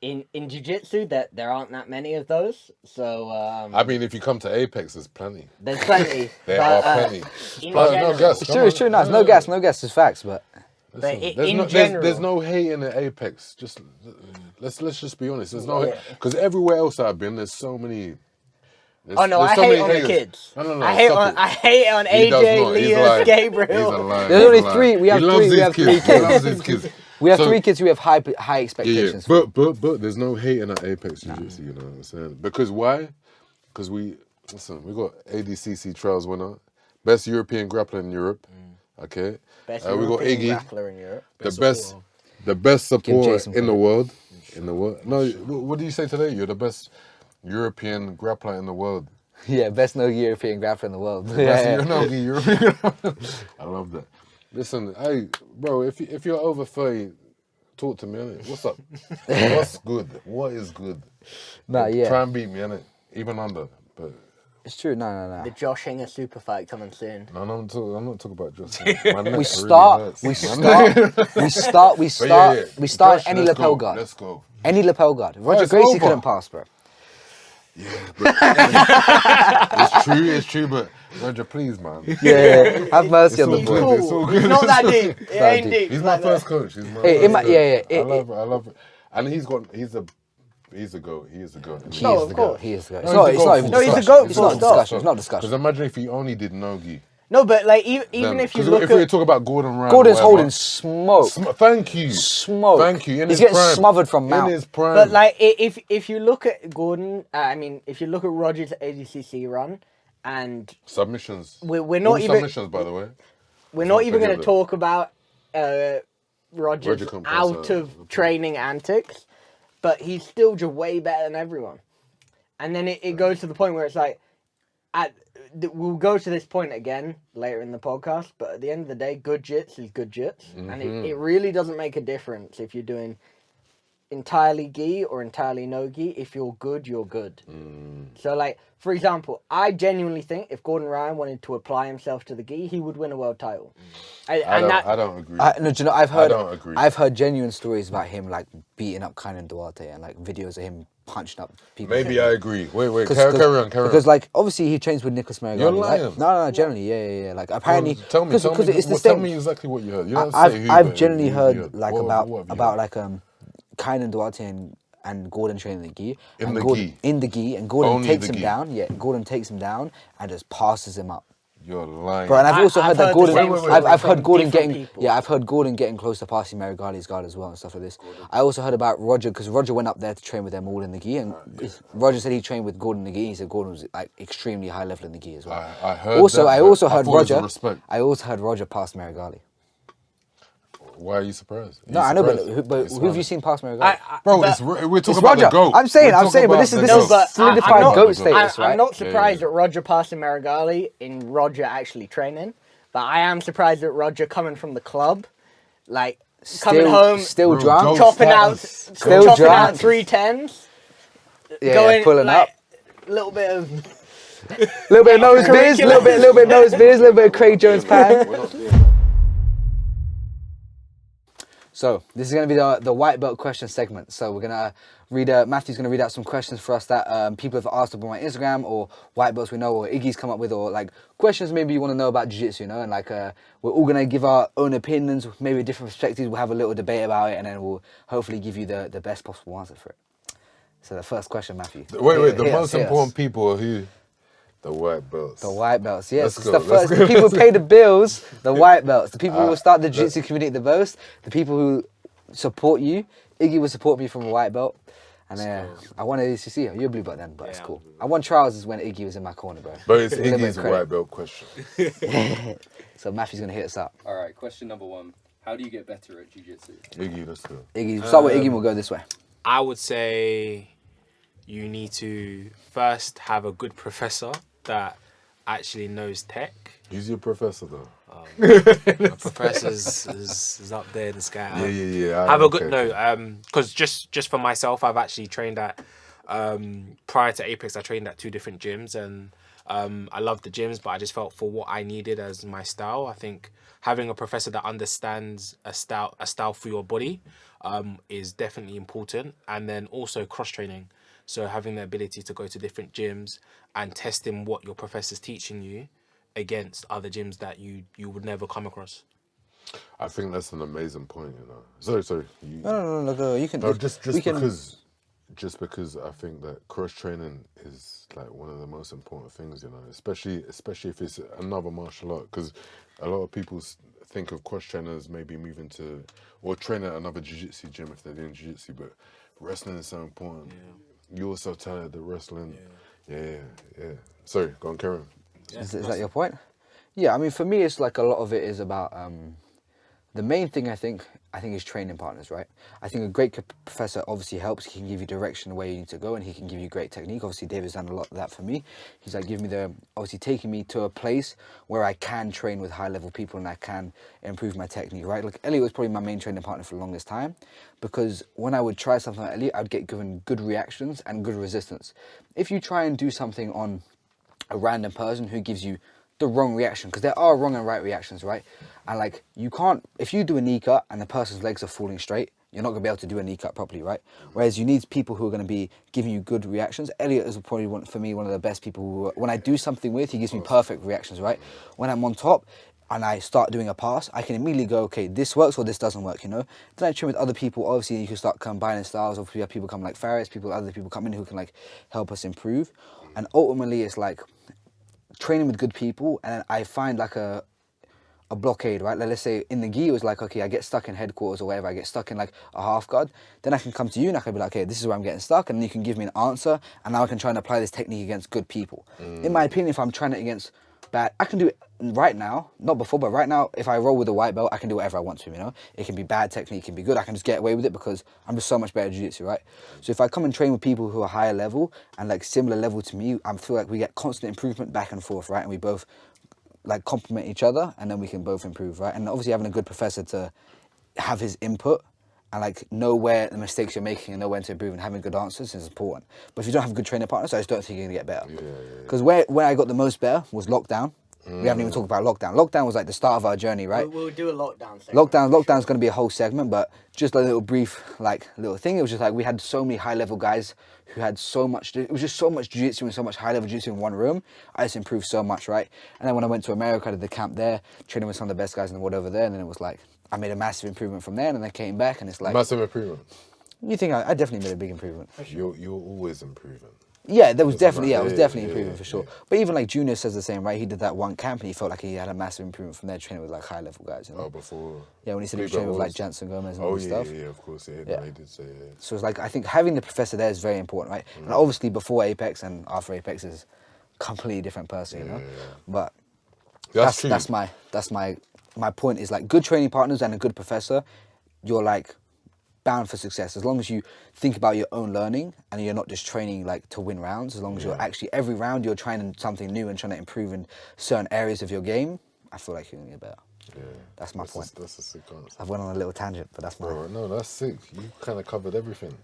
in Jiu-Jitsu, that there aren't that many of those. So I mean, if you come to Apex, there's plenty. there's plenty. There but, are plenty. in But general- no gas. It's true. It's true. Nice. No gas. No gas is facts, but. But There's in no, general, there's no hate in the Apex. Just let's just be honest. There's no hate because everywhere else I've been, there's so many. Oh no, I so hate many on the haters. kids. No, I hate stop on it. I hate on He does AJ, not. He's Leah, lying. Gabriel. He's a liar. There's He's only a liar. three. We have He loves three. We his have kids. 3 He kids. loves his kids. We have So- 3 kids who have high expectations. for. But there's no hate in that Apex Jiu-Jitsu, you know what I'm saying? Because why? Because we got ADCC trials winner, best European grappler in Europe, okay? Best we got European Iggy, grappler in Europe. the best support Jason in the world, in the world. No, what do you say today? You're the best European grappler in the world. Yeah, best no European grappler in the world. Best Yeah. European grappler. I love that. Listen, hey, bro, if you're over 30, talk to me, innit? What's up? What's good? What is good? Nah, yeah. Try and beat me, innit? Even under. But It's true. No. The Josh Hinger super fight coming soon. no, I'm not talking about just my neck We start any lapel guard. Let's go. Any lapel guard. Roger it's Gracie over. couldn't pass, bro. Yeah, but it's true, but Roger, please, man. Yeah, have mercy on the all boy. good. It's all good. It's not that deep. It not ain't deep. deep. He's like my first coach. He's my Hey, first it might- coach. yeah, yeah, I love it. And he's a goat. He is the goat. He is of the goat. course. He is the goat. No, It's not even No, he's the discussion. goat It's full not stop. discussion. It's not Because discussion. imagine if he only did no-gi. No, but like even Then- if you 'cause look if we at talk about Gordon Ryan, Gordon's or whatever, holding smoke. Thank you. Smoke. Thank you. In He's his getting prime. smothered from Mount. In his prime. But like, if you look at Gordon, if you look at Roger's ADCC run, and submissions. we're not All even submissions, by the way. we're Let's not not even going forget to that. talk about Roger's Roger couldn't pass out of training antics, but he's still just way better than everyone. And then it goes to the point where it's like, we'll go to this point again later in the podcast, but at the end of the day, good jits is good jits. And it really doesn't make a difference if you're doing entirely gi or entirely no gi. If you're good, you're good. So like, for example, I genuinely think if Gordon Ryan wanted to apply himself to the gi, he would win a world title. I don't agree. No, do you know, I've don't agree. heard genuine stories about him like beating up Kynan Duarte and like videos of him punching up people. Maybe I agree. Wait. Carry on. Because like obviously he trains with Nicholas Marigali. You're right? lying. No, generally, yeah. Like apparently, Tell me. because it's the Tell same. me exactly what you heard. You don't say who, I've but generally who heard you heard. like What have you about heard? like Kynan Duarte and Gordon training the gi. In and the Gordon, gi. In the gi, and Gordon Only takes the him gi. down. Yeah, Gordon takes him down and just passes him up. You're lying. Bro, and I've also I've heard that heard Gordon. the same story I've from heard Gordon different getting. people. Yeah, I've heard Gordon getting close to passing Marigali's guard as well and stuff like this. I also heard about Roger because Roger went up there to train with them all in the gi, and Roger said he trained with Gordon in the gi. He said Gordon was like extremely high level in the gi as well. I heard Also, that, I but also I heard thought it was a Roger. respect. I also heard Roger pass Marigali. Why are you surprised? No, I know, but who have you seen pass Marigali? Bro, But- we're talking It's about Roger. the GOAT. I'm saying, We're talking but about this is the this GOAT. is but solidified I'm not- goat status, right? I'm not surprised Yeah. at Roger passing Marigali in Roger actually training, but I am surprised at Roger coming from the club, like coming home, still Bro, drunk, goat chopping out, status. Still chopping drunk. out 310s, yeah, going pulling like, up. a little bit of Little bit of nose biz, little bit nose biz, little bit of Craig Jones pan. We're not doing that. So this is going to be the white belt question segment. So we're going to read, Matthew's going to read out some questions for us that people have asked up on my Instagram, or white belts we know, or Iggy's come up with, or like questions maybe you want to know about jiu-jitsu, you know, and like we're all going to give our own opinions, maybe different perspectives. We'll have a little debate about it, and then we'll hopefully give you the best possible answer for it. So the first question, Matthew. Wait. The Hit us, most hit us. important people are who? The white belts. The white belts, yes. Let's It's go, the let's first. go. The people who pay the bills, the white belts. The people who will start the jiu-jitsu community the most. The people who support you. Iggy will support me from a white belt. And I won ADCC. You're a blue belt then, but it's Yeah, cool. I won trials when Iggy was in my corner, bro. But it's A little bit Iggy's of credit. white belt question. So Matthew's going to hit us up. All right, question number one. How do you get better at jiu-jitsu? Iggy, let's go. Iggy, start with Iggy and we'll go this way. I would say you need to first have a good professor that actually knows tech. Who's your professor though? The professor's is up there, this guy. Yeah. Have a okay. good no, because just for myself, I've actually trained at prior to Apex, I trained at 2 different gyms, and I love the gyms, but I just felt for what I needed as my style, I think having a professor that understands a style for your body is definitely important, and then also cross training. So having the ability to go to different gyms and testing what your professor's teaching you against other gyms that you would never come across. I think that's an amazing point, you know. Sorry. No, go. You can. No, just we can- because I think that cross training is like one of the most important things, you know, especially if it's another martial art, because a lot of people think of cross trainers maybe moving to or train at another jiu-jitsu gym if they're doing jiu-jitsu, but wrestling is so important. Yeah. You're so tired of wrestling. Yeah. Sorry, go on, Karen. Is that your point? Yeah, I mean, for me, it's like a lot of it is about the main thing. I think I think is training partners, right? I think a great professor obviously helps. He can give you direction where you need to go, and he can give you great technique. Obviously, David's done a lot of that for me. He's like obviously taking me to a place where I can train with high-level people and I can improve my technique, right? Like Elliot was probably my main training partner for the longest time, because when I would try something like Elliot, I'd get given good reactions and good resistance. If you try and do something on a random person who gives you the wrong reaction, because there are wrong and right reactions, right? And like, you can't, if you do a knee cut and the person's legs are falling straight, you're not gonna be able to do a knee cut properly, right? Whereas you need people who are gonna be giving you good reactions. Elliot is probably one of the best people who, when I do something with, he gives me perfect reactions, right? When I'm on top and I start doing a pass, I can immediately go, okay, this works or this doesn't work, you know? Then I train with other people, obviously you can start combining styles. Obviously we have people come like Terrace, other people come in who can like help us improve. And ultimately it's like, training with good people, and I find like a blockade, right? Like, let's say in the gi it was like, okay, I get stuck in headquarters or whatever, I get stuck in like a half guard, then I can come to you and I can be like, okay, this is where I'm getting stuck, and then you can give me an answer, and now I can try and apply this technique against good people. In my opinion, if I'm trying it against bad, I can do it right now, not before, but right now, if I roll with a white belt, I can do whatever I want to, you know? It can be bad technique, it can be good, I can just get away with it because I'm just so much better at jiu-jitsu, right? So if I come and train with people who are higher level and like similar level to me, I feel like we get constant improvement back and forth, right? And we both like complement each other, and then we can both improve, right? And obviously having a good professor to have his input and like know where the mistakes you're making and know when to improve and having good answers is important. But if you don't have good training partners, I just don't think you're gonna get better. Because where I got the most better was lockdown. We haven't even talked about lockdown. Lockdown was like the start of our journey, right? We'll do a lockdown segment. Lockdown's going to be a whole segment, but just a little brief, like, little thing. It was just like we had so many high-level guys who had so much, it was just so much jiu-jitsu and so much high-level jiu-jitsu in one room. I just improved so much, right? And then when I went to America, I did the camp there, training with some of the best guys in the world over there, and then it was like, I made a massive improvement from there, and then I came back, and it's like... Massive improvement. You think I definitely made a big improvement. You're always improving. Yeah, there was definitely, like, it was definitely improvement for sure. But even like Junior says the same, right? He did that one camp and he felt like he had a massive improvement from there, training with like high level guys. You know? Oh, before. Yeah, when he said he was training with like Jansen Gomez and all this stuff. Yeah, of course, yeah. Yeah. No, he did say, yeah. So it's like, I think having the professor there is very important, right? And obviously before Apex and after Apex is a completely different person, you know? But That's true. that's my point is like good training partners and a good professor, you're like bound for success as long as you think about your own learning and you're not just training like to win rounds. As long as you're actually every round you're trying something new and trying to improve in certain areas of your game, I feel like you're gonna get better. Yeah. That's my point. That's a sick answer. I've went on a little tangent, but that's my... Bro, no, that's sick. You kind of covered everything.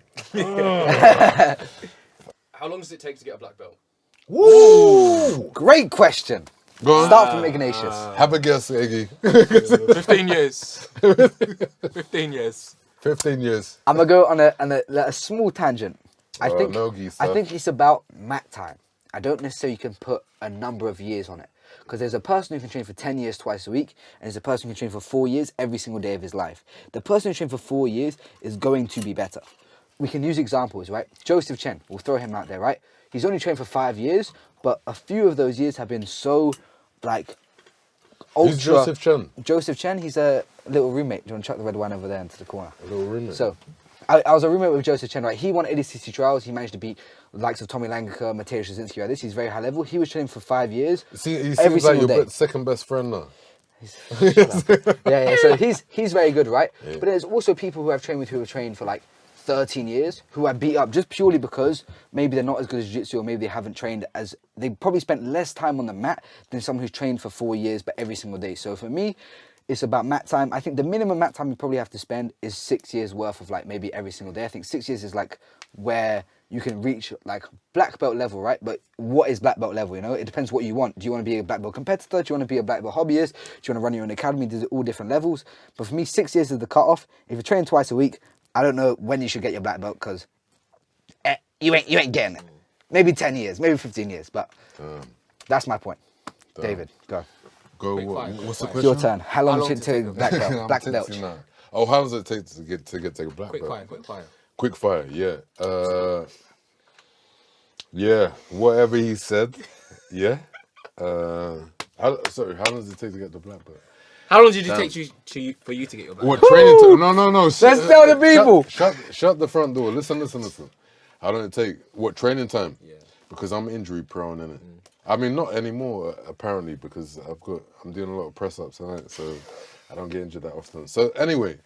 How long does it take to get a black belt? Woo! Great question. Go on. Start from Ignatius. Have a guess, Iggy. 15 years. 15 years. 15 years. I'm gonna go on a small tangent. I Alright, think no gi stuff. I think it's about mat time. I don't necessarily can put a number of years on it, because there's a person who can train for 10 years twice a week, and there's a person who can train for 4 years every single day of his life. The person who trained for 4 years is going to be better. We can use examples, right? Joseph Chen, we'll throw him out there, right? He's only trained for 5 years, but a few of those years have been so, like, ultra... Who's Joseph Chen? Joseph Chen, he's a little roommate. Do you want to chuck the red wine over there into the corner? A little roommate. So, I was a roommate with Joseph Chen, right? He won ADCC trials. He managed to beat the likes of Tommy Langica, Mateusz Rzycki, right? He's very high level. He was training for 5 years. See, he every seems like single your day. second best friend now. Yeah. So he's very good, right? But there's also people who I've trained with who have trained for like 13 years, who I beat up just purely because maybe they're not as good as jiu-jitsu, or maybe they haven't trained as... They probably spent less time on the mat than someone who's trained for 4 years, but every single day. So for me, it's about mat time. I think the minimum mat time you probably have to spend is 6 years worth of like maybe every single day. I think 6 years is like where you can reach like black belt level, right? But what is black belt level, you know? It depends what you want. Do you want to be a black belt competitor? Do you want to be a black belt hobbyist? Do you want to run your own academy? There's all different levels. But for me, 6 years is the cutoff. If you're training twice a week, I don't know when you should get your black belt, because you ain't getting it. Maybe 10 years, maybe 15 years, but that's my point. David, go. Go, Quick fire, what's the quick question? It's your turn. How long long should it to take take a black belt? I'm Black tipsy belt. now. Oh, how long does it take to get a black Quick belt? fire, quick fire. Quick fire, yeah. Yeah, whatever he said, yeah. How long does it take to get the black belt? How long did it take for you to get your black What belt? training? No. Let's tell the people. Shut the front door. Listen. How long it take? What training time? Yeah. Because I'm injury prone, innit? I mean, not anymore apparently, because I'm doing a lot of press ups tonight, so I don't get injured that often. So anyway,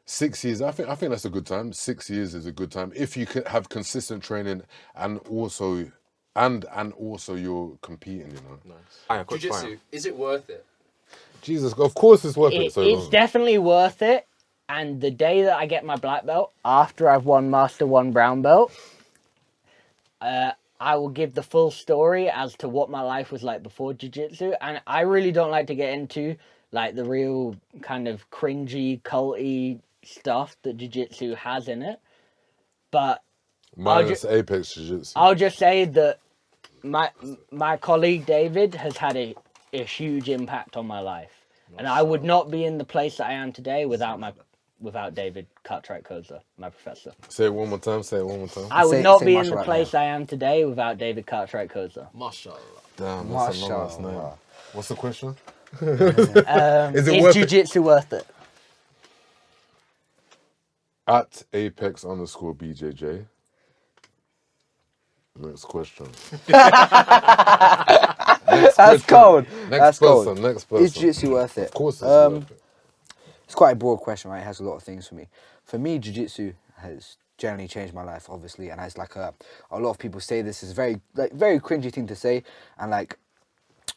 6 years. I think that's a good time. 6 years is a good time if you can have consistent training and also you're competing. You know. Fire, quick fire. Jiu-jitsu, is it worth it? Jesus, of course it's worth it. It's definitely worth it. And the day that I get my black belt, after I've won Master 1 brown belt, I will give the full story as to what my life was like before jiu-jitsu. And I really don't like to get into like the real kind of cringy, culty stuff that jiu-jitsu has in it. But Minus Apex Jiu-Jitsu. I'll just say that my colleague David has had a huge impact on my life. And I would not be in the place that I am today without David Cartwright-Khoza, my professor. Say it one more time. I would Say- not say be in mashallah the place I am today without David Cartwright-Khoza. Mashallah. Damn, that's a long last name. Mashallah. What's the question? Is it worth it? jiu-jitsu worth it? At Apex _ BJJ. Next question. That's cold. Next That's person. cold. Next person. Is jiu-jitsu worth it? Of course it's worth it. It's quite a broad question, right? It has a lot of things for me. For me, jiu-jitsu has generally changed my life, obviously, and as like a lot of people say this is very cringy thing to say, and like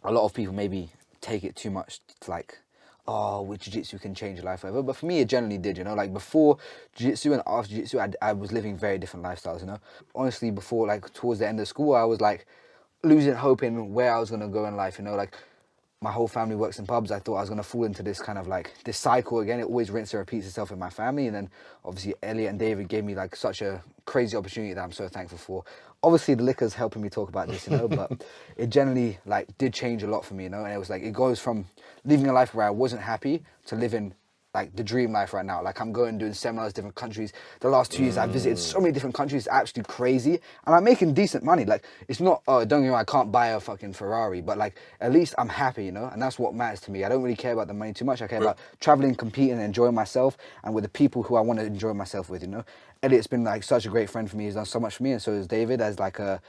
a lot of people maybe take it too much to like, oh, with jiu-jitsu can change your life, whatever. But for me, it generally did, you know. Like before jiu-jitsu and after jiu-jitsu, I was living very different lifestyles, you know. Honestly, before like towards the end of school, I was like losing hope in where I was gonna go in life, you know. Like my whole family works in pubs. I thought I was gonna fall into this kind of like this cycle again. It always rinses and repeats itself in my family, and then obviously Elliot and David gave me like such a crazy opportunity that I'm so thankful for. Obviously the liquor's helping me talk about this, you know, but it generally like did change a lot for me, you know. And it was like it goes from living a life where I wasn't happy to living like the dream life right now. Like I'm going doing seminars, different countries. The last 2 years I've visited so many different countries, it's actually crazy. And I'm making decent money. Like it's not, oh, don't get me wrong, I can't buy a fucking Ferrari, but like at least I'm happy, you know? And that's what matters to me. I don't really care about the money too much. I care about traveling, competing, and enjoying myself and with the people who I want to enjoy myself with, you know? Elliot's been like such a great friend for me. He's done so much for me, and so has David as like a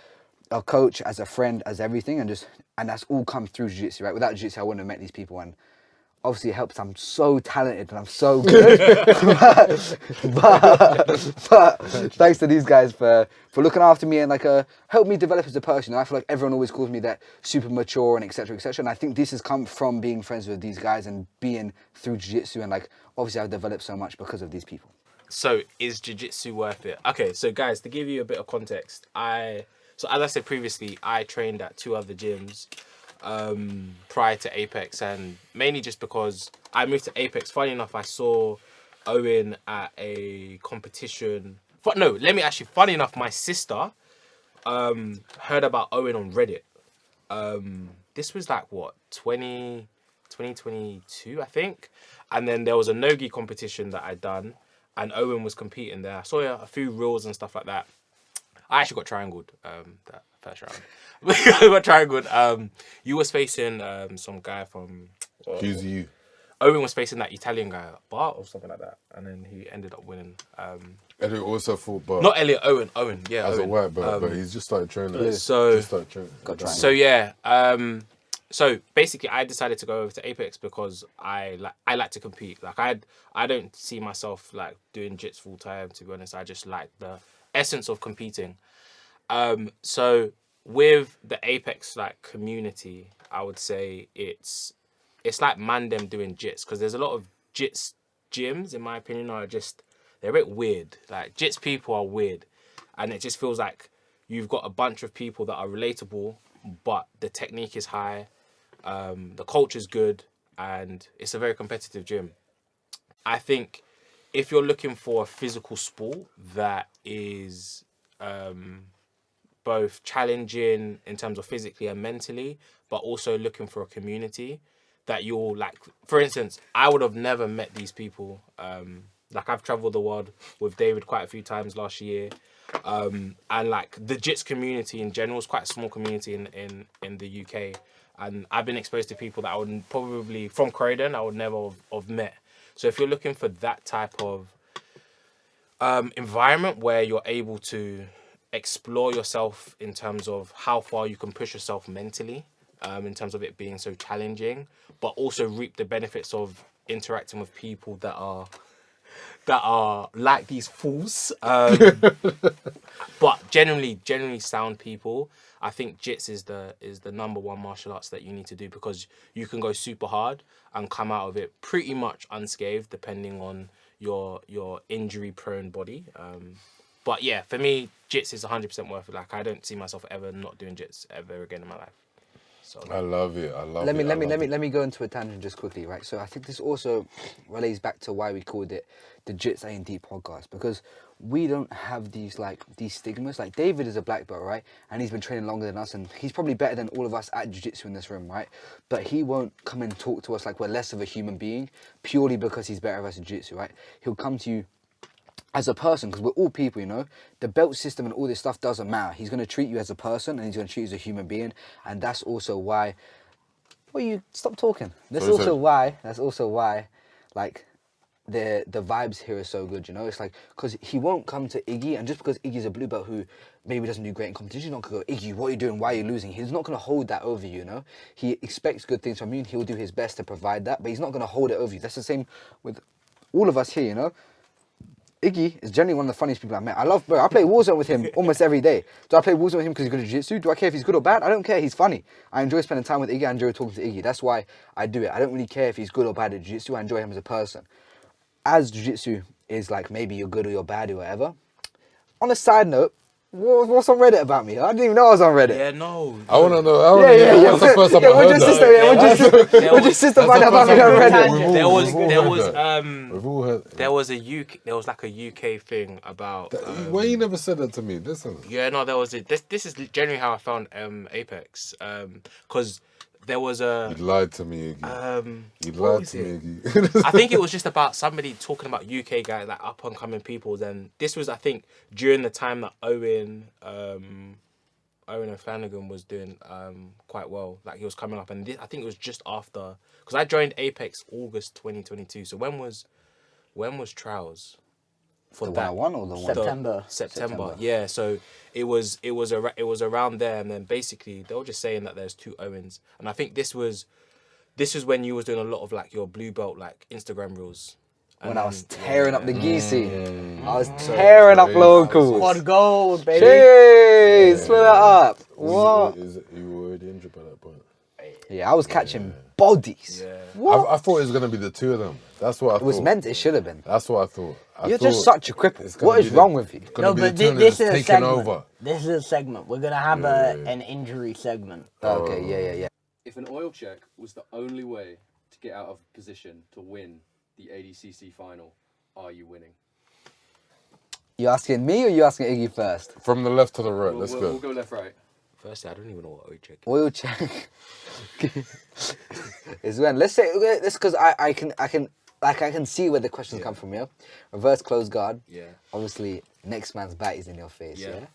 coach, as a friend, as everything, and that's all come through jiu-jitsu, right? Without jiu-jitsu, I wouldn't have met these people, and obviously it helps. I'm so talented and I'm so good, but thanks to these guys for looking after me and like help me develop as a person. And I feel like everyone always calls me that super mature and etc. etc. And I think this has come from being friends with these guys and being through jiu-jitsu, and like obviously I've developed so much because of these people. So is jiu-jitsu worth it? Okay, so guys, to give you a bit of context, so as I said previously, I trained at 2 other gyms prior to Apex, and mainly just because I moved to Apex. Funny enough, I saw Owen at a competition. Funny enough, my sister heard about Owen on Reddit. This was like what, 2022, I think. And then there was a no-gi competition that I'd done, and Owen was competing there. I saw a few reels and stuff like that. I actually got triangled that first round. I got triangled. You was facing some guy from... Who's you? Owen was facing that Italian guy, Bart or something like that. And then he ended up winning. Elliot also fought, but Not Elliot, Owen, yeah. as Owen. a white belt, but he's just started training. So- Just started training. So yeah, so basically, I decided to go over to Apex because I like to compete. Like I don't see myself like doing jits full time. To be honest, I just like the essence of competing. So with the Apex like community, I would say it's like man them doing jits, because there's a lot of jits gyms, in my opinion, are just they're a bit weird. Like jits people are weird, and it just feels like you've got a bunch of people that are relatable, but the technique is high, the culture's good, and it's a very competitive gym. I think if you're looking for a physical sport that is both challenging in terms of physically and mentally, but also looking for a community that you'll like, for instance, I would have never met these people. Like I've traveled the world with David quite a few times last year. And like the Jits community in general is quite a small community in the UK. And I've been exposed to people that I would probably, from Croydon, I would never have met. So if you're looking for that type of environment where you're able to explore yourself in terms of how far you can push yourself mentally, in terms of it being so challenging, but also reap the benefits of interacting with people that are that are like these fools. But generally sound people. I think Jits is the number one martial arts that you need to do because you can go super hard and come out of it pretty much unscathed, depending on your injury prone body. But yeah, for me, Jits is 100% worth it. Like I don't see myself ever not doing Jits ever again in my life. So I love it. I love Let it. me go into a tangent just quickly, right? So I think this also relates back to why we called it the Jits A&D podcast, because we don't have these stigmas. Like David is a black belt, right? And he's been training longer than us, and he's probably better than all of us at Jiu-Jitsu in this room, right? But he won't come and talk to us like we're less of a human being purely because he's better at us at Jiu-Jitsu, right? He'll come to you as a person, because we're all people, you know. The belt system and all this stuff doesn't matter. He's going to treat you as a person, and he's going to treat you as a human being, and that's also why. Well, you stop talking. That's also why, like, the vibes here are so good, you know. It's like because he won't come to Iggy, and just because Iggy's a blue belt who maybe doesn't do great in competition, he's not gonna go, Iggy, what are you doing? Why are you losing? He's not gonna hold that over you, you know. He expects good things from you, and he'll do his best to provide that, but he's not gonna hold it over you. That's the same with all of us here, you know. Iggy is generally one of the funniest people I met. I play Warzone with him almost every day. Do I play Warzone with him because he's good at Jiu-Jitsu? Do I care if he's good or bad? I don't care. He's funny. I enjoy spending time with Iggy. I enjoy talking to Iggy. That's why I do it. I don't really care if he's good or bad at Jiu-Jitsu. I enjoy him as a person. As Jiu-Jitsu is like maybe you're good or you're bad or whatever. On a side note, what's on Reddit about me? I didn't even know I was on Reddit. yeah, no. I want to know. That's the first time I We're heard just that. we're just sister find out about me on Reddit. There was like a UK thing about. Why you never said that to me? Listen. Yeah, no, there was this is generally how I found Apex, because there was a. You lied to me, Iggy. You what lied was to it? me, Iggy. I think it was just about somebody talking about UK guys, like up and coming people. Then this was, I think, during the time that Owen and Flanagan was doing quite well. Like he was coming up, and I think it was just after, because I joined Apex August 2022. So when was trials? For The that 101 or the one? September. Yeah, so it was around there, and then basically they were just saying that there's two Owens, and I think this was when you was doing a lot of like your blue belt like Instagram reels. When I was tearing up the geesey. I was tearing up locals. Quad gold, baby. Jeez, split it up. What? You were already injured by that point. Yeah, I was catching bodies. Yeah. What? I thought it was going to be the two of them. That's what I thought. It was meant, it should have been. That's what I thought. You're just such a cripple. What is wrong with you? No, but this is a segment. This is a segment. We're gonna have an injury segment. Okay, yeah. If an oil check was the only way to get out of position to win the ADCC final, are you winning? You asking me or you asking Iggy first? From the left to the right. Let's We'll go. go left, right. Firstly, I don't even know what oil check. Oil check is when let's because I can see where the questions come from. Yeah, reverse close guard. Yeah. Obviously, next man's bat is in your face. Yeah.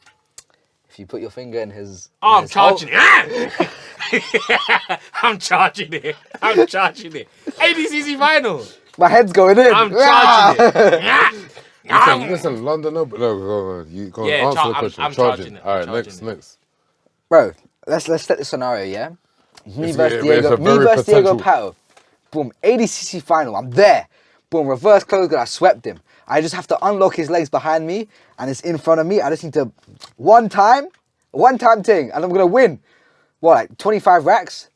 If you put your finger in his, Oh, I'm charging it. I'm charging it. ADCC final. My head's going in. I'm charging it. Listen, London, no, go on. You go on, answer the question. I'm charging. charging it. All right, I'm charging next. Bro, let's set the scenario. Yeah, me It's versus a very Diego potential- Pato. Boom, ADCC final. I'm there. Boom, reverse close guard. I swept him. I just have to unlock his legs behind me, and it's in front of me. I just need to one time thing, and I'm gonna win. What, like 25 racks?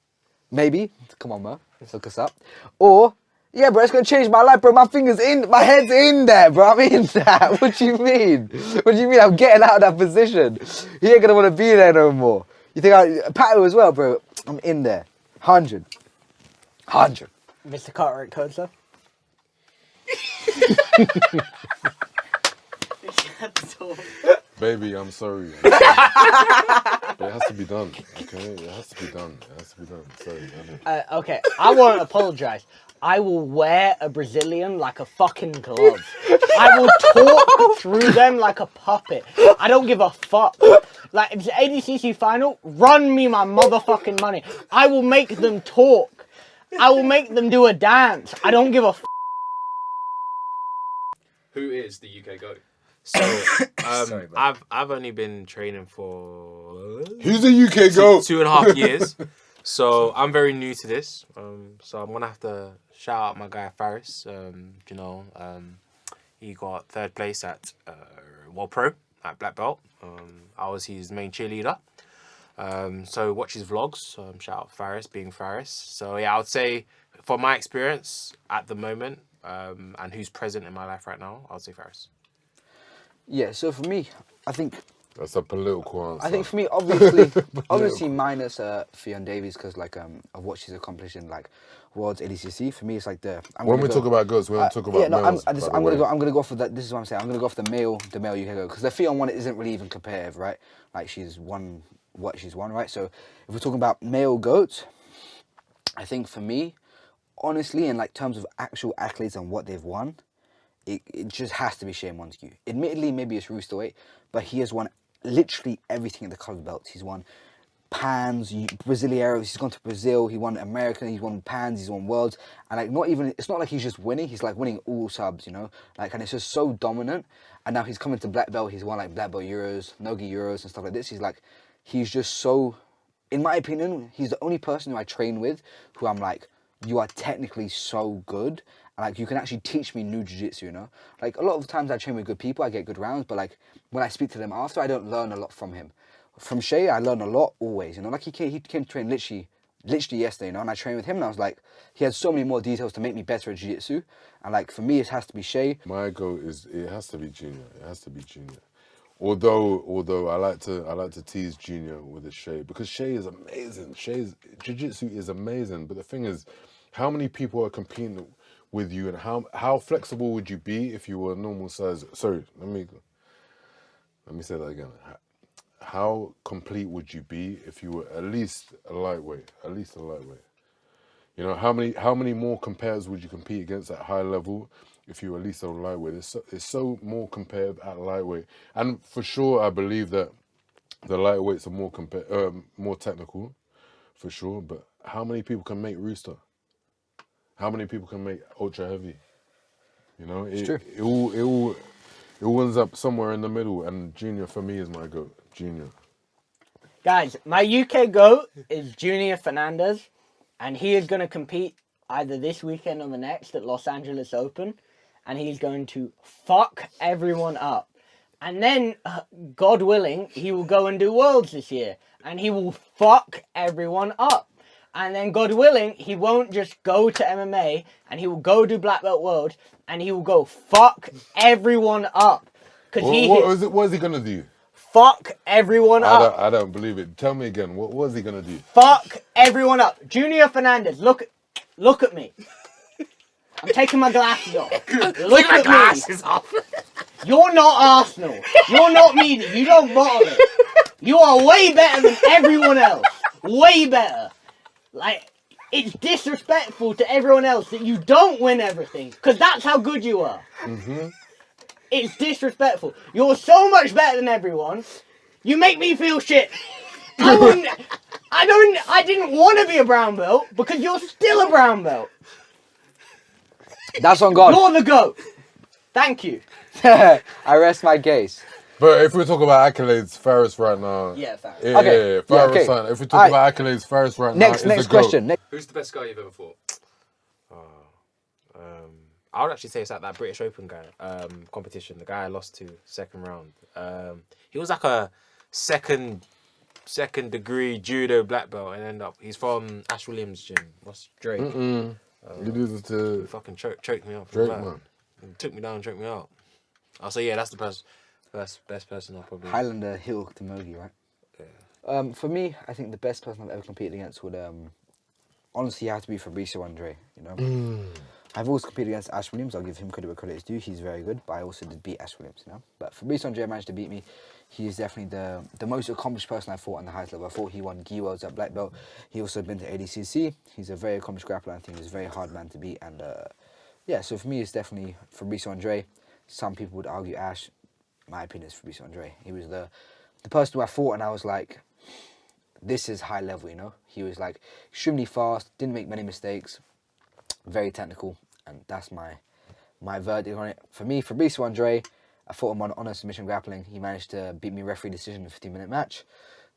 Maybe. Come on, bro. Let's look us up. Or, yeah, bro, it's gonna change my life, bro. My head's in there, bro. I'm in that. What do you mean? What do you mean? I'm getting out of that position. He ain't gonna want to be there no more. You think Pato as well, bro? I'm in there. 100. Mr. Cartwright-Khoza. Baby, I'm sorry. It has to be done. Okay, it has to be done. Sorry. Okay, I won't apologize. I will wear a Brazilian like a fucking glove. I will talk through them like a puppet. I don't give a fuck. Like, if it's the ADCC final, run me my motherfucking money. I will make them talk. I will make them do a dance. I don't give a f***. Who is the UK GOAT? So, I've only been training for Who's the UK GOAT? 2.5 years. So I'm very new to this. So I'm gonna have to shout out my guy Faris. He got 3rd place at World Pro at Black Belt. I was his main cheerleader. So watch his vlogs. Shout out Faris, being Faris. So yeah, I would say from my experience at the moment, and who's present in my life right now, I would say Faris. Yeah, so for me, I think That's a political answer. I think for me, obviously minus Fionn Davies, because like of what she's accomplished in like Worlds ADCC. For me, it's like when we talk about girls, we don't talk about males. I'm gonna go off of that. This is what I'm saying. I'm gonna go off the male UK girl, because the Fionn one isn't really even competitive, right? Like she's won what she's won, right? So if we're talking about male goats, I think for me, honestly, in like terms of actual accolades and what they've won, it just has to be Shane Montague. Admittedly, maybe it's Roosterweight, but he has won literally everything at the covered belts. He's won Pans, Brasileiros, he's gone to Brazil, he won American, he's won Pans, he's won Worlds, and like it's not like he's just winning, he's like winning all subs, you know, like, and it's just so dominant. And now he's coming to black belt, he's won like black belt Euros, Nogi Euros and stuff like this. He's just so, in my opinion, he's the only person who I train with who I'm like, you are technically so good, and like you can actually teach me new jiu-jitsu, you know? Like a lot of times I train with good people, I get good rounds, but like when I speak to them after, I don't learn a lot from him. From Shay, I learn a lot always, you know? Like he came to train literally yesterday, you know? And I trained with him and I was like, he had so many more details to make me better at jiu-jitsu. And like for me, it has to be Shay. My goal is it has to be Junior. It has to be Junior. Although I like to tease Junior with a Shay, because Shay is amazing. Shay's jiu-jitsu is amazing. But the thing is, how many people are competing with you, and how flexible would you be if you were a normal size? Sorry, let me say that again. How complete would you be if you were at least a lightweight? At least a lightweight. You know, how many more compares would you compete against at high level if you were at least a lightweight? It's so more compared at lightweight, and for sure I believe that the lightweights are more technical, for sure. But how many people can make Rooster? How many people can make ultra heavy? You know, It's true. It ends up somewhere in the middle, and Junior for me is my goat. Junior. Guys, my UK GOAT is Junior Fernandez, and he is going to compete either this weekend or the next at Los Angeles Open, and he's going to fuck everyone up. And then, God willing, he will go and do Worlds this year, and he will fuck everyone up. And then, God willing, he won't just go to MMA, and he will go do Black Belt World, and he will go fuck everyone up. What is he gonna do? Fuck everyone up. I don't believe it. Tell me again. What was he gonna do? Fuck everyone up. Junior Fernandez, look at me. I'm taking my glasses off. Look at Glasses off. You're not Arsenal. You're not me. You don't bottle it. You are way better than everyone else. Way better. Like, it's disrespectful to everyone else that you don't win everything, because that's how good you are. Mm-hmm. It's disrespectful. You're so much better than everyone. You make me feel shit. I didn't want to be a brown belt because you're still a brown belt. That's on God. You're the GOAT. Thank you. I rest my case. But if we talk about accolades, Faris right now. Yeah, Faris. Yeah, Okay. Faris. Okay. Son. If we talk about accolades, Faris right now. Next is the GOAT. question. Who's the best guy you've ever fought? I would actually say it's like that British Open guy competition. The guy I lost to second round. He was like a second degree judo black belt, and he's from Ash Williams' gym. What's Drake? You do this to Fucking choked me up. Drake, man. Took me down, choked me out. I'll say yeah, that's the best person I'll probably. Highlander Hill Tamogi, right? Yeah. For me, I think the best person I've ever competed against would honestly have to be Fabricio Andre, you know? I've always competed against Ash Williams. I'll give him credit where credit is due. He's very good, but I also did beat Ash Williams, you know? But Fabricio Andre managed to beat me. He is definitely the most accomplished person I fought on the highest level. I thought he won Gi Worlds at Black Belt. He also been to ADCC. He's a very accomplished grappler. I think he's a very hard man to beat. And yeah, so for me, it's definitely Fabricio Andre. Some people would argue Ash. My opinion is Fabricio Andre. He was the person who I fought, and I was like, this is high level, you know? He was like extremely fast, didn't make many mistakes, very technical, and that's my verdict on it. For me, Fabricio Andre, I fought him on honor submission grappling. He managed to beat me referee decision in a 15-minute match.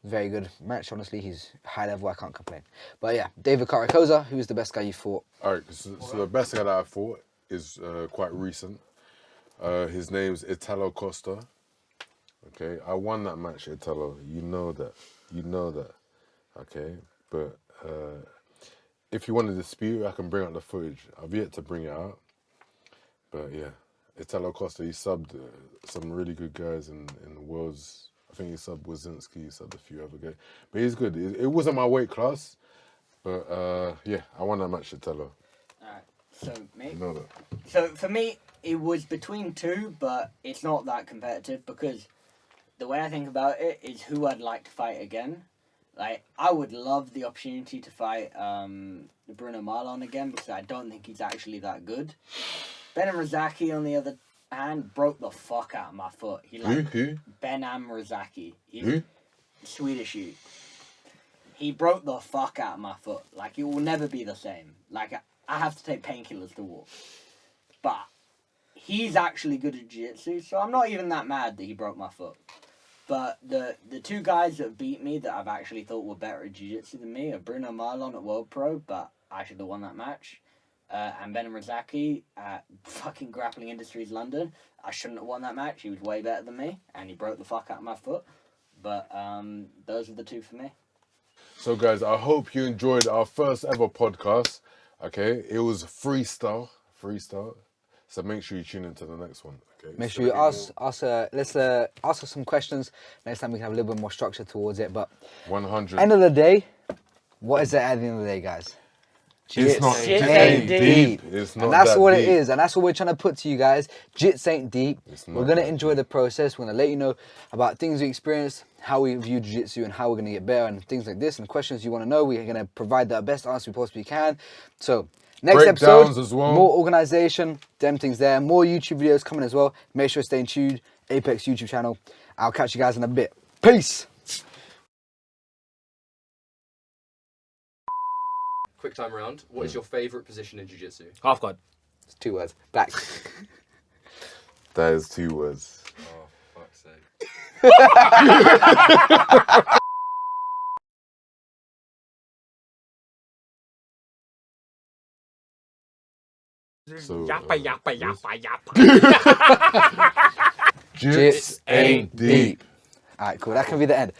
Very good match, honestly. He's high level, I can't complain. But yeah, David Cartwright-Khoza, who was the best guy you fought? All right, so the best guy that I fought is quite recent. His name's Italo Costa. Okay, I won that match, Italo. You know that. You know that. Okay, but if you want to dispute, I can bring out the footage. I've yet to bring it out. But yeah, Italo Costa, he subbed some really good guys in the worlds. I think he subbed Wazinski, he subbed a few other guys. But he's good. It wasn't my weight class. But yeah, I won that match, Italo. Alright, so me. You know that. So for me, it was between two, but it's not that competitive because the way I think about it is who I'd like to fight again. Like, I would love the opportunity to fight Bruno Marlon again because I don't think he's actually that good. Benham Razaki, on the other hand, broke the fuck out of my foot. Who? Benham Razaki. He's Who? Swedish dude. He broke the fuck out of my foot. Like, it will never be the same. Like, I have to take painkillers to walk. But he's actually good at jiu-jitsu, so I'm not even that mad that he broke my foot. But the two guys that beat me that I've actually thought were better at jiu-jitsu than me are Bruno Marlon at World Pro, but I should have won that match. And Ben Razaki at fucking Grappling Industries London. I shouldn't have won that match. He was way better than me, and he broke the fuck out of my foot. But those are the two for me. So guys, I hope you enjoyed our first ever podcast. Okay, it was freestyle. So make sure you tune into the next one. Okay. Make sure you ask us some questions. Next time we can have a little bit more structure towards it. But 100. end of the day, what is it at the end of the day, guys? It's not Jits Jits ain't ain't deep. It's not And that's that what deep. it is, and that's what we're trying to put to you guys. Jits ain't deep. It's not We're gonna that enjoy the process. We're gonna let you know about things we experienced, how we view jiu-jitsu, and how we're gonna get better, and things like this, and questions you want to know. We're gonna provide the best answer we possibly can. So next Breakdowns episode, as well. more organization, them things there, more YouTube videos coming as well. Make sure to stay tuned. Apex YouTube channel. I'll catch you guys in a bit. Peace. Quick time round. What is your favourite position in jiu-jitsu? Half guard. It's 2 words. Back. That is 2 words. Oh, fuck's sake. So, Yappa, yappa, this- yappa, yappa. Jits ain't deep. All right, cool. That can be the end.